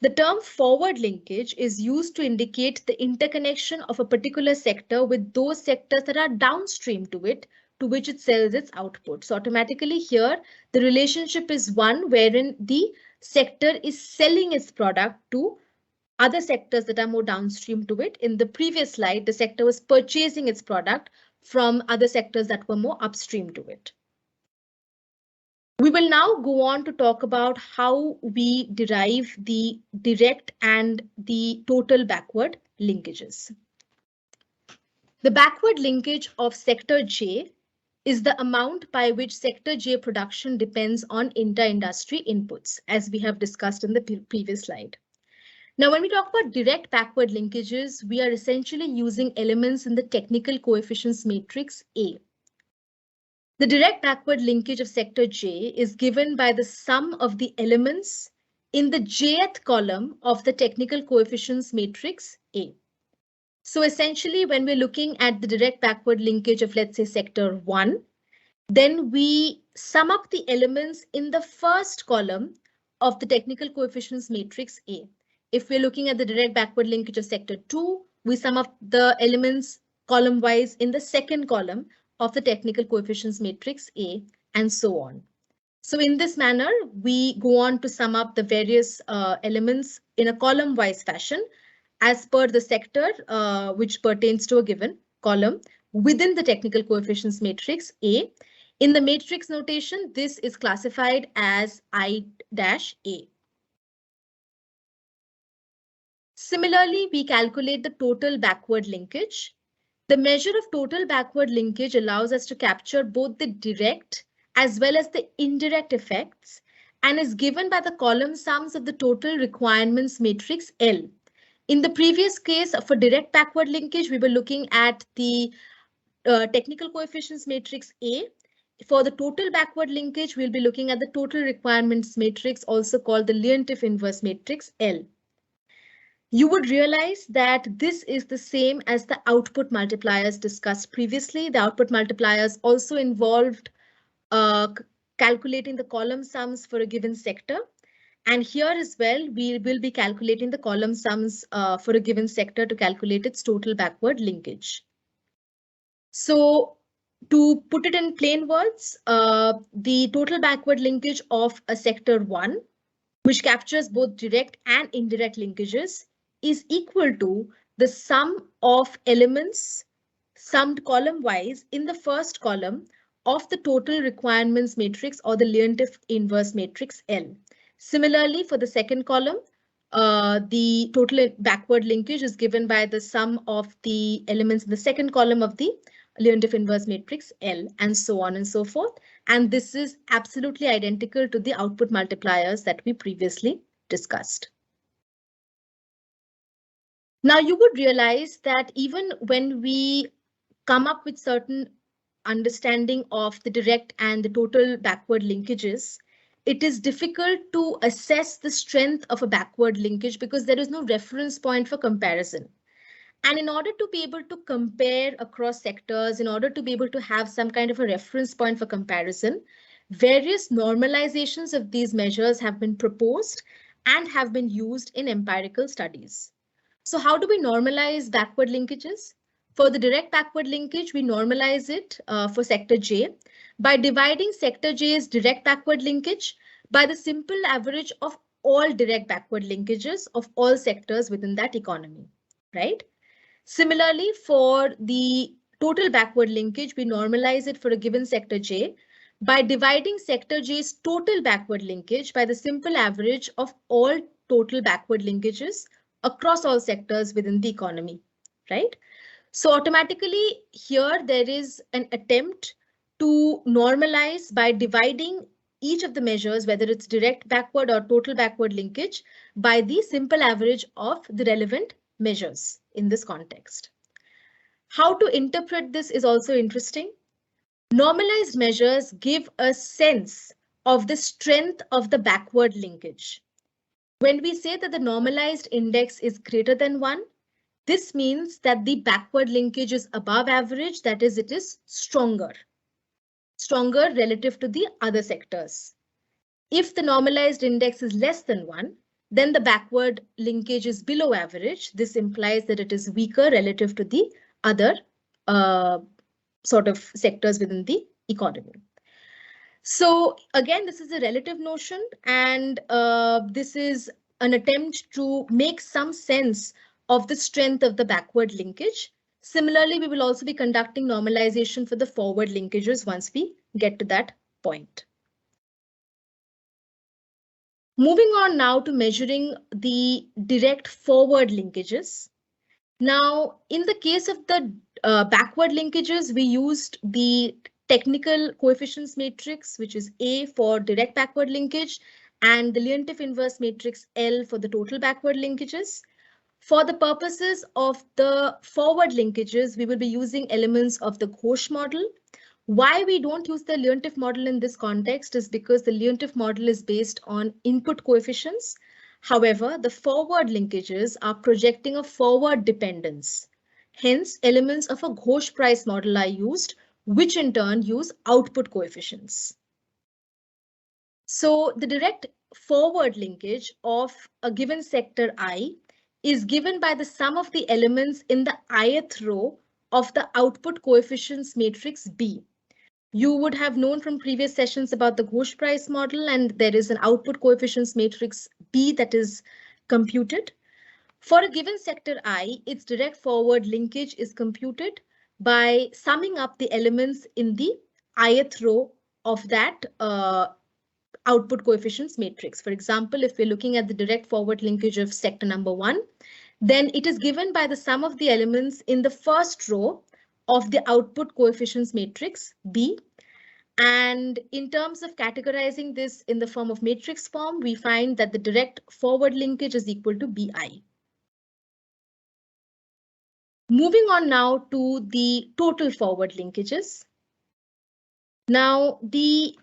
The term forward linkage is used to indicate the interconnection of a particular sector with those sectors that are downstream to it, to which it sells its output. So automatically here, the relationship is one wherein the sector is selling its product to other sectors that are more downstream to it. In the previous slide, the sector was purchasing its product from other sectors that were more upstream to it. We will now go on to talk about how we derive the direct and the total backward linkages. The backward linkage of sector J is the amount by which sector J production depends on inter-industry inputs, as we have discussed in the previous slide. Now, when we talk about direct backward linkages, we are essentially using elements in the technical coefficients matrix A. The direct backward linkage of sector J is given by the sum of the elements in the jth column of the technical coefficients matrix A. So essentially, when we're looking at the direct backward linkage of, let's say, sector 1, then we sum up the elements in the first column of the technical coefficients matrix A. If we're looking at the direct backward linkage of sector 2, we sum up the elements column-wise in the second column of the technical coefficients matrix A, and so on. So in this manner, we go on to sum up the various elements in a column-wise fashion as per the sector which pertains to a given column within the technical coefficients matrix A. In the matrix notation, this is classified as I-A. Similarly, we calculate the total backward linkage. The measure of total backward linkage allows us to capture both the direct as well as the indirect effects and is given by the column sums of the total requirements matrix L. In the previous case for direct backward linkage, we were looking at the technical coefficients matrix A. For the total backward linkage, we'll be looking at the total requirements matrix, also called the Leontief inverse matrix L. You would realize that this is the same as the output multipliers discussed previously. The output multipliers also involved calculating the column sums for a given sector. And here as well, we will be calculating the column sums for a given sector to calculate its total backward linkage. So to put it in plain words, the total backward linkage of a sector 1, which captures both direct and indirect linkages, is equal to the sum of elements summed column wise in the first column of the total requirements matrix or the Leontief inverse matrix L. Similarly, for the second column, the total backward linkage is given by the sum of the elements in the second column of the Leontief inverse matrix L, and so on and so forth. And this is absolutely identical to the output multipliers that we previously discussed. Now you would realize that even when we come up with certain understanding of the direct and the total backward linkages, it is difficult to assess the strength of a backward linkage because there is no reference point for comparison. And in order to be able to compare across sectors, in order to be able to have some kind of a reference point for comparison, various normalizations of these measures have been proposed and have been used in empirical studies. So how do we normalize backward linkages? For the direct backward linkage, we normalize it for sector J by dividing sector J's direct backward linkage by the simple average of all direct backward linkages of all sectors within that economy, right? Similarly, for the total backward linkage, we normalize it for a given sector J by dividing sector J's total backward linkage by the simple average of all total backward linkages across all sectors within the economy, right? So automatically here there is an attempt to normalize by dividing each of the measures, whether it's direct backward or total backward linkage, by the simple average of the relevant measures in this context. How to interpret this is also interesting. Normalized measures give a sense of the strength of the backward linkage. When we say that the normalized index is greater than 1, this means that the backward linkage is above average, that is, it is stronger relative to the other sectors. If the normalized index is less than 1, then the backward linkage is below average. This implies that it is weaker relative to the other sort of sectors within the economy. So again, this is a relative notion, and this is an attempt to make some sense of the strength of the backward linkage. Similarly, we will also be conducting normalization for the forward linkages once we get to that point. Moving on now to measuring the direct forward linkages. Now, in the case of the backward linkages, we used the technical coefficients matrix, which is A for direct backward linkage, and the Leontief inverse matrix L for the total backward linkages. For the purposes of the forward linkages, we will be using elements of the Ghosh model. Why we don't use the Leontief model in this context is because the Leontief model is based on input coefficients. However, the forward linkages are projecting a forward dependence. Hence, elements of a Ghosh price model are used, which in turn use output coefficients. So the direct forward linkage of a given sector I is given by the sum of the elements in the ith row of the output coefficients matrix B. You would have known from previous sessions about the Ghosh price model, and there is an output coefficients matrix B that is computed. For a given sector I, its direct forward linkage is computed by summing up the elements in the ith row of that output coefficients matrix. For example, if we're looking at the direct forward linkage of sector number 1, then it is given by the sum of the elements in the first row of the output coefficients matrix B. And in terms of categorizing this in the form of matrix form, we find that the direct forward linkage is equal to BI. Moving on now to the total forward linkages. Now, the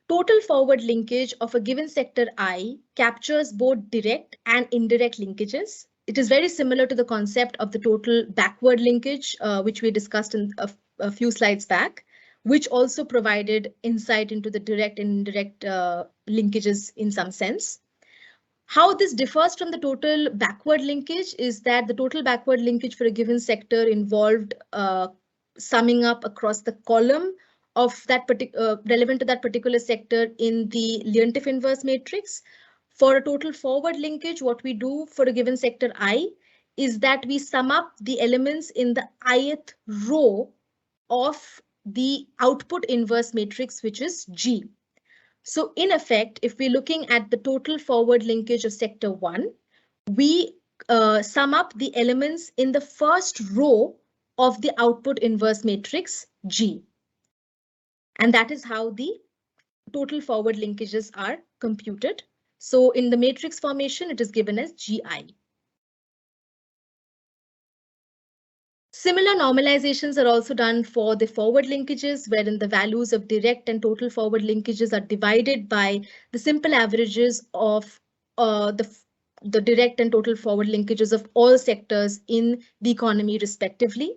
total forward linkage of a given sector I captures both direct and indirect linkages. It is very similar to the concept of the total backward linkage, which we discussed in a few slides back, which also provided insight into the direct and indirect linkages in some sense. How this differs from the total backward linkage is that the total backward linkage for a given sector involved summing up across the column of that relevant to that particular sector in the Leontief inverse matrix. For a total forward linkage, what we do for a given sector I is that we sum up the elements in the ith row of the output inverse matrix, which is G. So in effect, if we're looking at the total forward linkage of sector 1, we sum up the elements in the first row of the output inverse matrix G. And that is how the total forward linkages are computed. So in the matrix formation, it is given as GI. Similar normalizations are also done for the forward linkages, wherein the values of direct and total forward linkages are divided by the simple averages of the direct and total forward linkages of all sectors in the economy, respectively.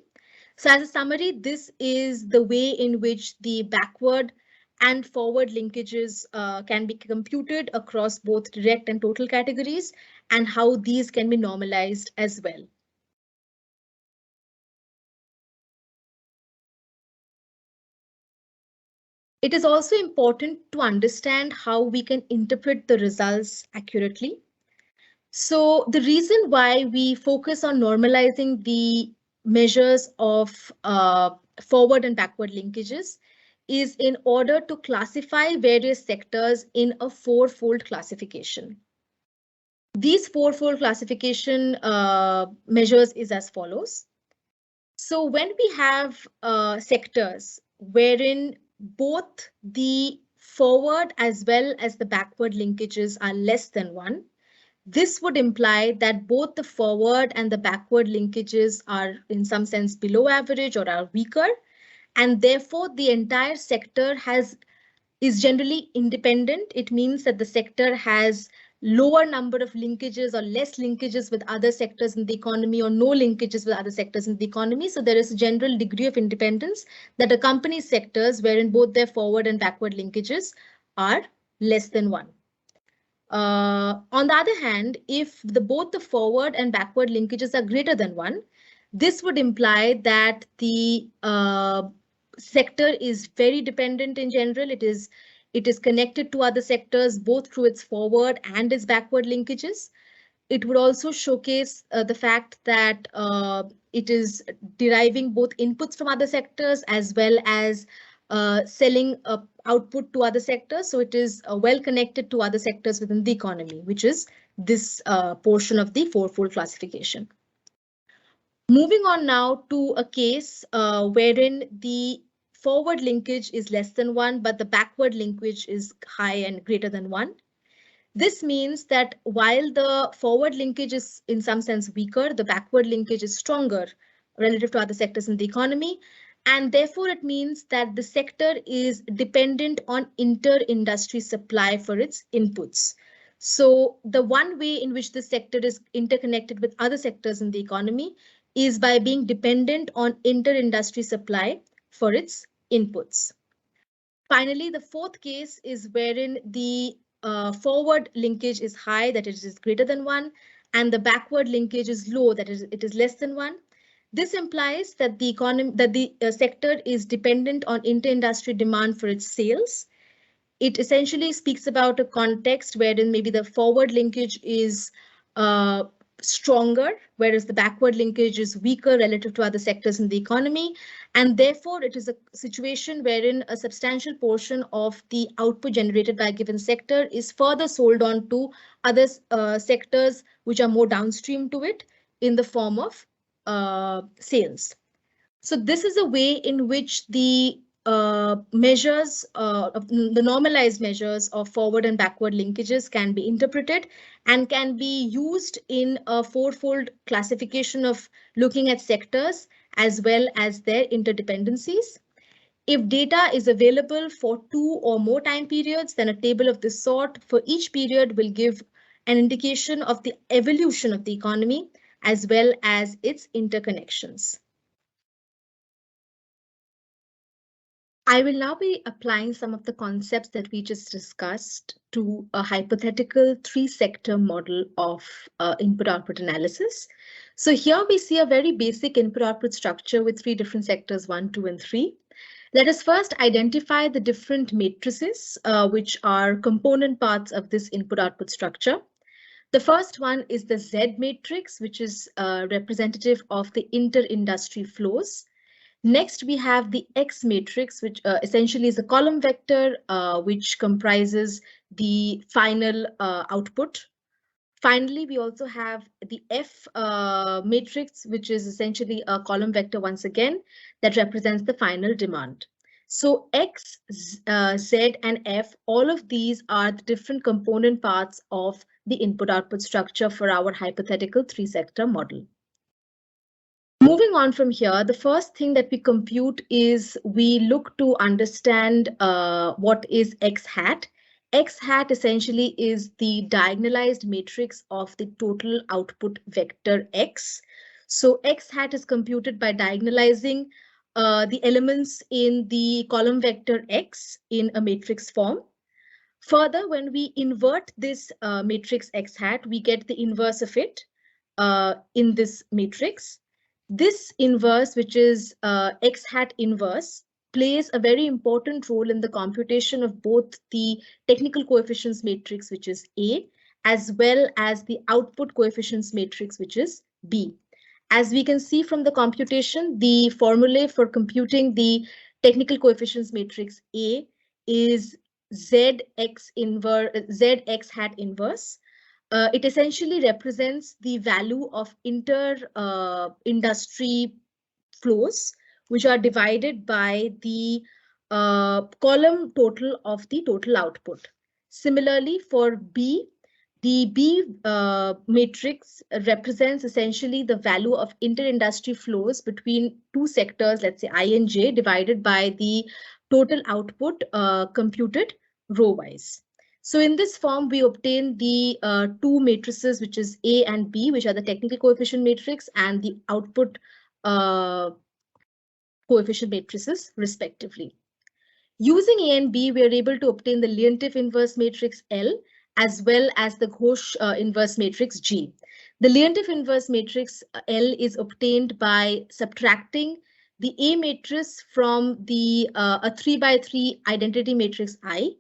So as a summary, this is the way in which the backward and forward linkages can be computed across both direct and total categories, and how these can be normalized as well. It is also important to understand how we can interpret the results accurately. So the reason why we focus on normalizing the measures of forward and backward linkages is in order to classify various sectors in a four-fold classification. These four-fold classification measures is as follows. So when we have sectors wherein both the forward as well as the backward linkages are less than 1, this would imply that both the forward and the backward linkages are in some sense below average or are weaker, and therefore the entire sector is generally independent. It means that the sector has lower number of linkages or less linkages with other sectors in the economy, or no linkages with other sectors in the economy. So there is a general degree of independence that accompanies sectors wherein both their forward and backward linkages are less than 1. On the other hand, if both the forward and backward linkages are greater than 1, this would imply that the sector is very dependent in general. It is connected to other sectors both through its forward and its backward linkages. It would also showcase the fact that it is deriving both inputs from other sectors as well as selling output to other sectors. So it is well connected to other sectors within the economy, which is this portion of the fourfold classification. Moving on now to a case wherein the forward linkage is less than 1, but the backward linkage is high and greater than 1. This means that while the forward linkage is in some sense weaker, the backward linkage is stronger relative to other sectors in the economy. And therefore, it means that the sector is dependent on inter-industry supply for its inputs. So the one way in which this sector is interconnected with other sectors in the economy is by being dependent on inter-industry supply for its inputs. Finally, the fourth case is wherein the forward linkage is high, that it is greater than 1, and the backward linkage is low, that is it is less than 1. This implies that the sector is dependent on inter-industry demand for its sales. It essentially speaks about a context wherein maybe the forward linkage is stronger, whereas the backward linkage is weaker relative to other sectors in the economy. And therefore, it is a situation wherein a substantial portion of the output generated by a given sector is further sold on to other sectors which are more downstream to it in the form of sales. So this is a way in which the the normalized measures of forward and backward linkages can be interpreted and can be used in a fourfold classification of looking at sectors as well as their interdependencies. If data is available for 2 or more time periods, then a table of this sort for each period will give an indication of the evolution of the economy as well as its interconnections. I will now be applying some of the concepts that we just discussed to a hypothetical 3-sector model of input-output analysis. So here we see a very basic input-output structure with 3 different sectors, 1, 2, and 3. Let us first identify the different matrices, which are component parts of this input-output structure. The first one is the Z matrix, which is representative of the inter-industry flows. Next, we have the X matrix, which essentially is a column vector, which comprises the final output. Finally, we also have the F matrix, which is essentially a column vector once again that represents the final demand. So X, Z, and F, all of these are the different component parts of the input-output structure for our hypothetical 3-sector model. Moving on from here, the first thing that we compute is we look to understand what is X hat. X hat essentially is the diagonalized matrix of the total output vector X. So X hat is computed by diagonalizing the elements in the column vector X in a matrix form. Further, when we invert this matrix X hat, we get the inverse of it in this matrix. This inverse, which is X hat inverse, plays a very important role in the computation of both the technical coefficients matrix, which is A, as well as the output coefficients matrix, which is B. As we can see from the computation, the formulae for computing the technical coefficients matrix A is Zx hat inverse. It essentially represents the value of inter-industry flows, which are divided by the column total of the total output. Similarly, for B, the B matrix represents essentially the value of inter-industry flows between 2 sectors, let's say I and J, divided by the total output computed row-wise. So in this form, we obtain the two matrices, which is A and B, which are the technical coefficient matrix and the output coefficient matrices, respectively. Using A and B, we are able to obtain the Leontief inverse matrix L as well as the Ghosh inverse matrix G. The Leontief inverse matrix L is obtained by subtracting the A matrix from the a 3 by 3 identity matrix I,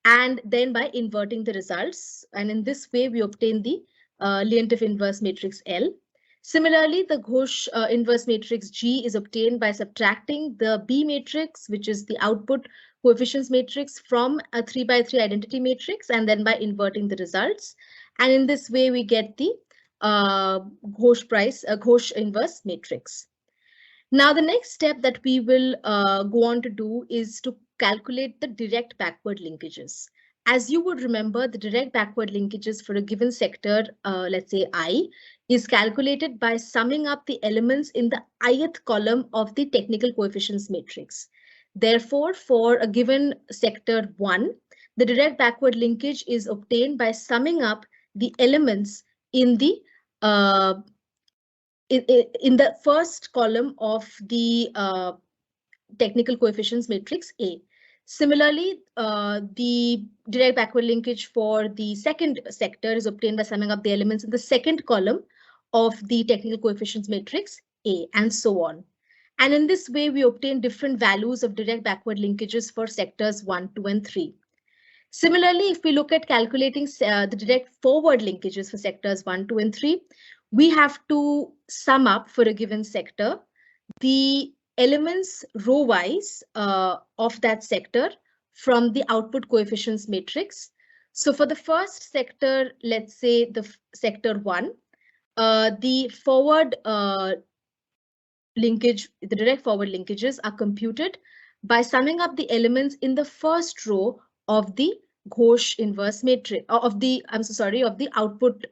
and then by inverting the results. And in this way, we obtain the Leontief inverse matrix L. Similarly, the Ghosh inverse matrix G is obtained by subtracting the B matrix, which is the output coefficients matrix, from a 3 by 3 identity matrix, and then by inverting the results. And in this way, we get the Ghosh inverse matrix. Now, the next step that we will go on to do is to calculate the direct backward linkages. As you would remember, the direct backward linkages for a given sector, let's say I, is calculated by summing up the elements in the ith column of the technical coefficients matrix. Therefore, for a given sector 1, the direct backward linkage is obtained by summing up the elements in the in the first column of the technical coefficients matrix A. Similarly, the direct backward linkage for the second sector is obtained by summing up the elements in the second column of the technical coefficients matrix A, and so on. And in this way, we obtain different values of direct backward linkages for sectors 1, 2, and 3. Similarly, if we look at calculating the direct forward linkages for sectors 1, 2, and 3, we have to sum up for a given sector the elements row-wise of that sector from the output coefficients matrix. So for the first sector, let's say the sector 1, the forward linkage, the direct forward linkages are computed by summing up the elements in the first row of the Ghosh inverse matrix, of the, I'm so sorry, of the output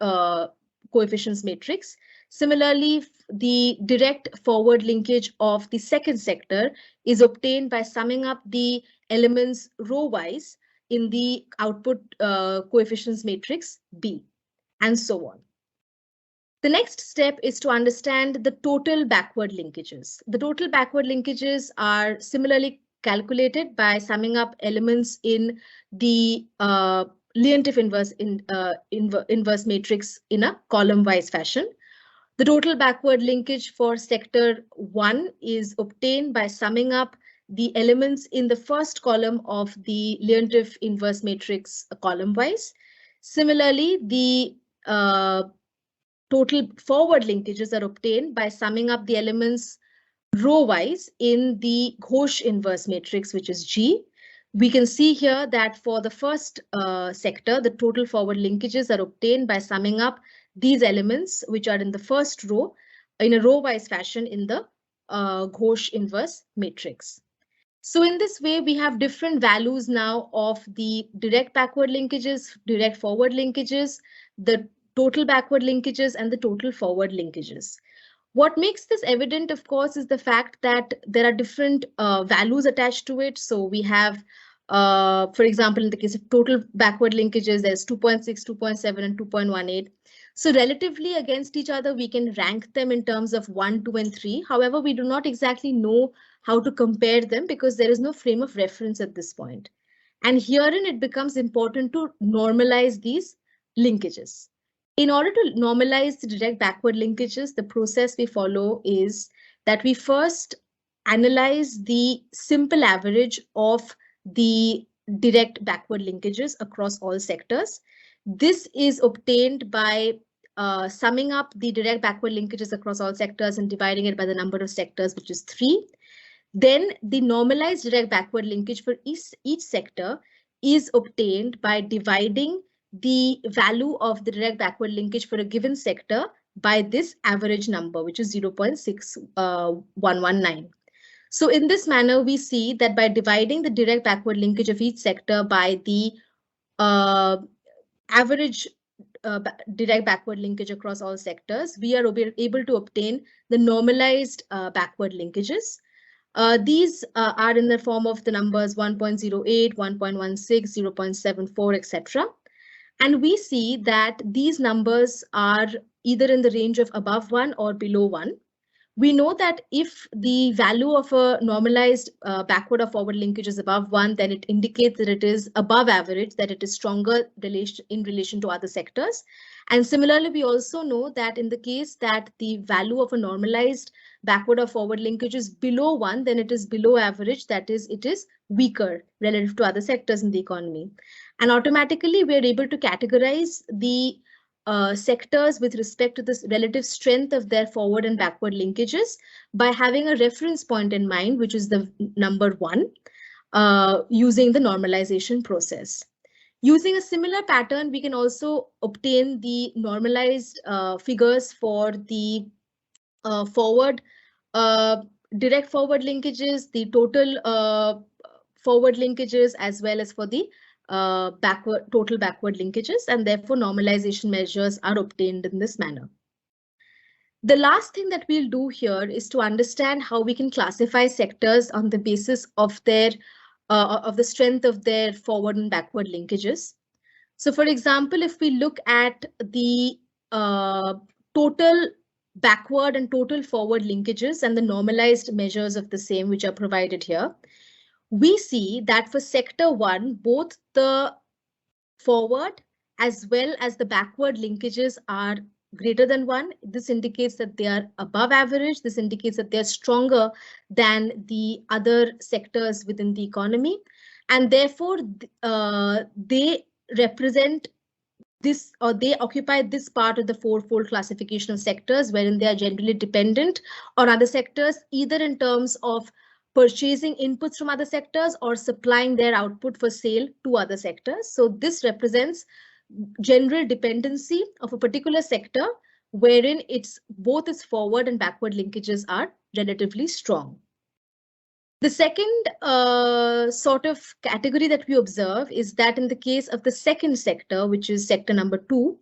coefficients matrix. Similarly, the direct forward linkage of the second sector is obtained by summing up the elements row-wise in the output coefficients matrix B, and so on. The next step is to understand the total backward linkages. The total backward linkages are similarly calculated by summing up elements in the Leontief inverse matrix in a column-wise fashion. The total backward linkage for sector 1 is obtained by summing up the elements in the first column of the Leontief inverse matrix column-wise. Similarly, the total forward linkages are obtained by summing up the elements row-wise in the Ghosh inverse matrix, which is G. We can see here that for the first sector, the total forward linkages are obtained by summing up these elements, which are in the first row, in a row-wise fashion in the Ghosh inverse matrix. So in this way, we have different values now of the direct backward linkages, direct forward linkages, the total backward linkages, and the total forward linkages. What makes this evident, of course, is the fact that there are different values attached to it. So we have, for example, in the case of total backward linkages, there's 2.6, 2.7, and 2.18. So relatively against each other, we can rank them in terms of 1, 2, and 3. However, we do not exactly know how to compare them because there is no frame of reference at this point. And herein, it becomes important to normalize these linkages. In order to normalize the direct backward linkages, the process we follow is that we first analyze the simple average of the direct backward linkages across all sectors. This is obtained by summing up the direct backward linkages across all sectors and dividing it by the number of sectors, which is 3. Then the normalized direct backward linkage for each sector is obtained by dividing the value of the direct backward linkage for a given sector by this average number, which is 0.6119. So in this manner, we see that by dividing the direct backward linkage of each sector by the average direct backward linkage across all sectors, we are able to obtain the normalized backward linkages. These are in the form of the numbers 1.08, 1.16, 0.74, etc. And we see that these numbers are either in the range of above 1 or below 1. We know that if the value of a normalized backward or forward linkage is above 1, then it indicates that it is above average, that it is stronger in relation to other sectors. And similarly, we also know that in the case that the value of a normalized backward or forward linkage is below 1, then it is below average, that is, it is weaker relative to other sectors in the economy. And automatically, we are able to categorize the sectors with respect to this relative strength of their forward and backward linkages by having a reference point in mind, which is the number 1, using the normalization process. Using a similar pattern, we can also obtain the normalized figures for the forward, direct forward linkages, the total forward linkages, as well as for the total backward linkages, and therefore normalization measures are obtained in this manner. The last thing that we'll do here is to understand how we can classify sectors on the basis of their of the strength of their forward and backward linkages. So, for example, if we look at the total backward and total forward linkages and the normalized measures of the same, which are provided here, we see that for sector 1, both the forward as well as the backward linkages are greater than 1. This indicates that they are above average. This indicates that they're stronger than the other sectors within the economy. And therefore, they represent this, or they occupy this part of the fourfold classification of sectors, wherein they are generally dependent on other sectors, either in terms of purchasing inputs from other sectors or supplying their output for sale to other sectors. So this represents general dependency of a particular sector, wherein both its forward and backward linkages are relatively strong. The second sort of category that we observe is that in the case of the second sector, which is sector number 2,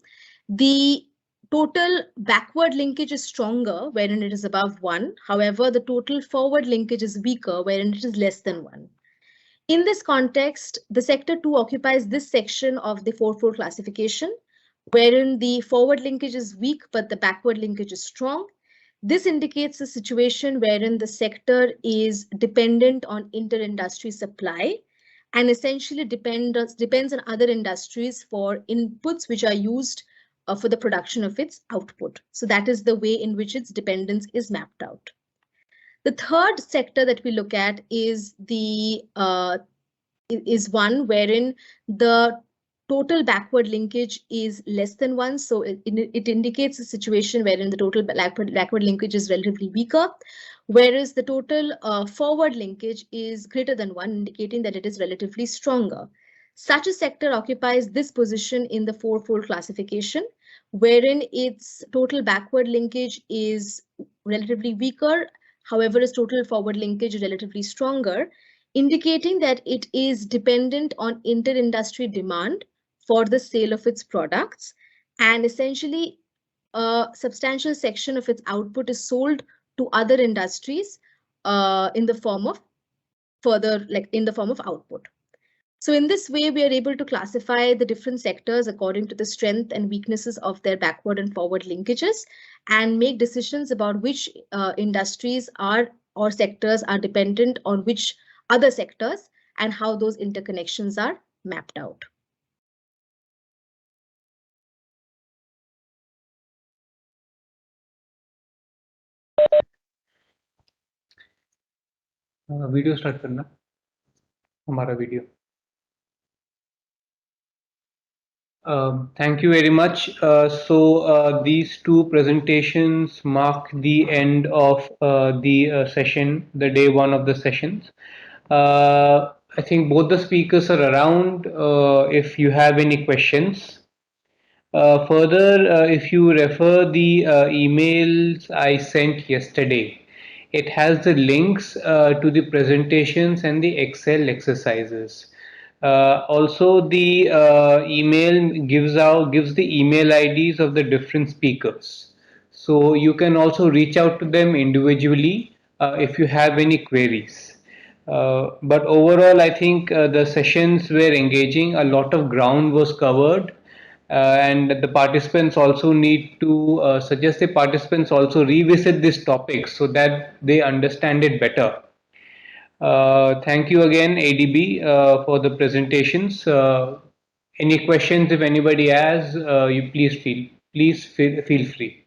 the total backward linkage is stronger, wherein it is above 1. However, the total forward linkage is weaker, wherein it is less than 1. In this context, the sector 2 occupies this section of the fourfold classification, wherein the forward linkage is weak, but the backward linkage is strong. This indicates a situation wherein the sector is dependent on inter-industry supply and essentially depends on other industries for inputs which are used for the production of its output. So that is the way in which its dependence is mapped out. The third sector that we look at is one wherein the total backward linkage is less than 1. So it indicates a situation wherein the total backward linkage is relatively weaker, whereas the total forward linkage is greater than 1, indicating that it is relatively stronger. Such a sector occupies this position in the fourfold classification, wherein its total backward linkage is relatively weaker, however, its total forward linkage is relatively stronger, indicating that it is dependent on inter-industry demand for the sale of its products, and essentially a substantial section of its output is sold to other industries in the form of output. So in this way, we are able to classify the different sectors according to the strength and weaknesses of their backward and forward linkages and make decisions about which industries or sectors are dependent on which other sectors and how those interconnections are mapped out. Video start करना हमारा video. Thank you very much. These two presentations mark the end of the session, the day 1 of the sessions. I think both the speakers are around if you have any questions. Further, if you refer the emails I sent yesterday, it has the links to the presentations and the Excel exercises. Also, the email gives the email IDs of the different speakers. So you can also reach out to them individually if you have any queries. But overall, I think the sessions were engaging. A lot of ground was covered, and the participants also need to suggest the participants also revisit this topic so that they understand it better. Thank you again, ADB, for the presentations. Any questions, if anybody has, you feel free.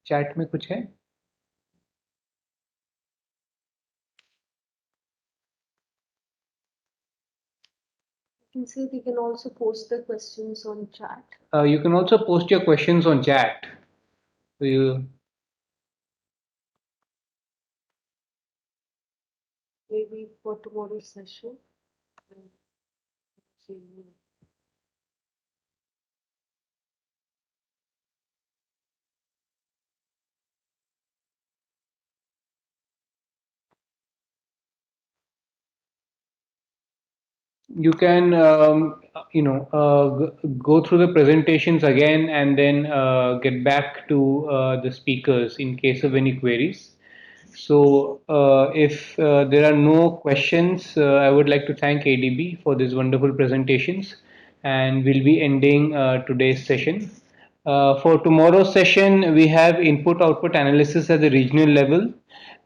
Chat में कुछ है? Say we can also post the questions on chat. You can also post your questions on chat. We'll Maybe for tomorrow's session. you can go through the presentations again and then get back to the speakers in case of any queries. So if there are no questions, I would like to thank ADB for these wonderful presentations, and we'll be ending today's session. For tomorrow's session, we have input output analysis at the regional level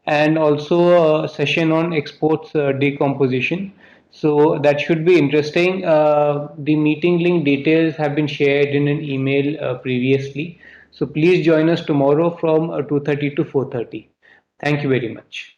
and also a session on exports decomposition. So that should be interesting. The meeting link details have been shared in an email previously. So please join us tomorrow from 2:30 to 4:30. Thank you very much.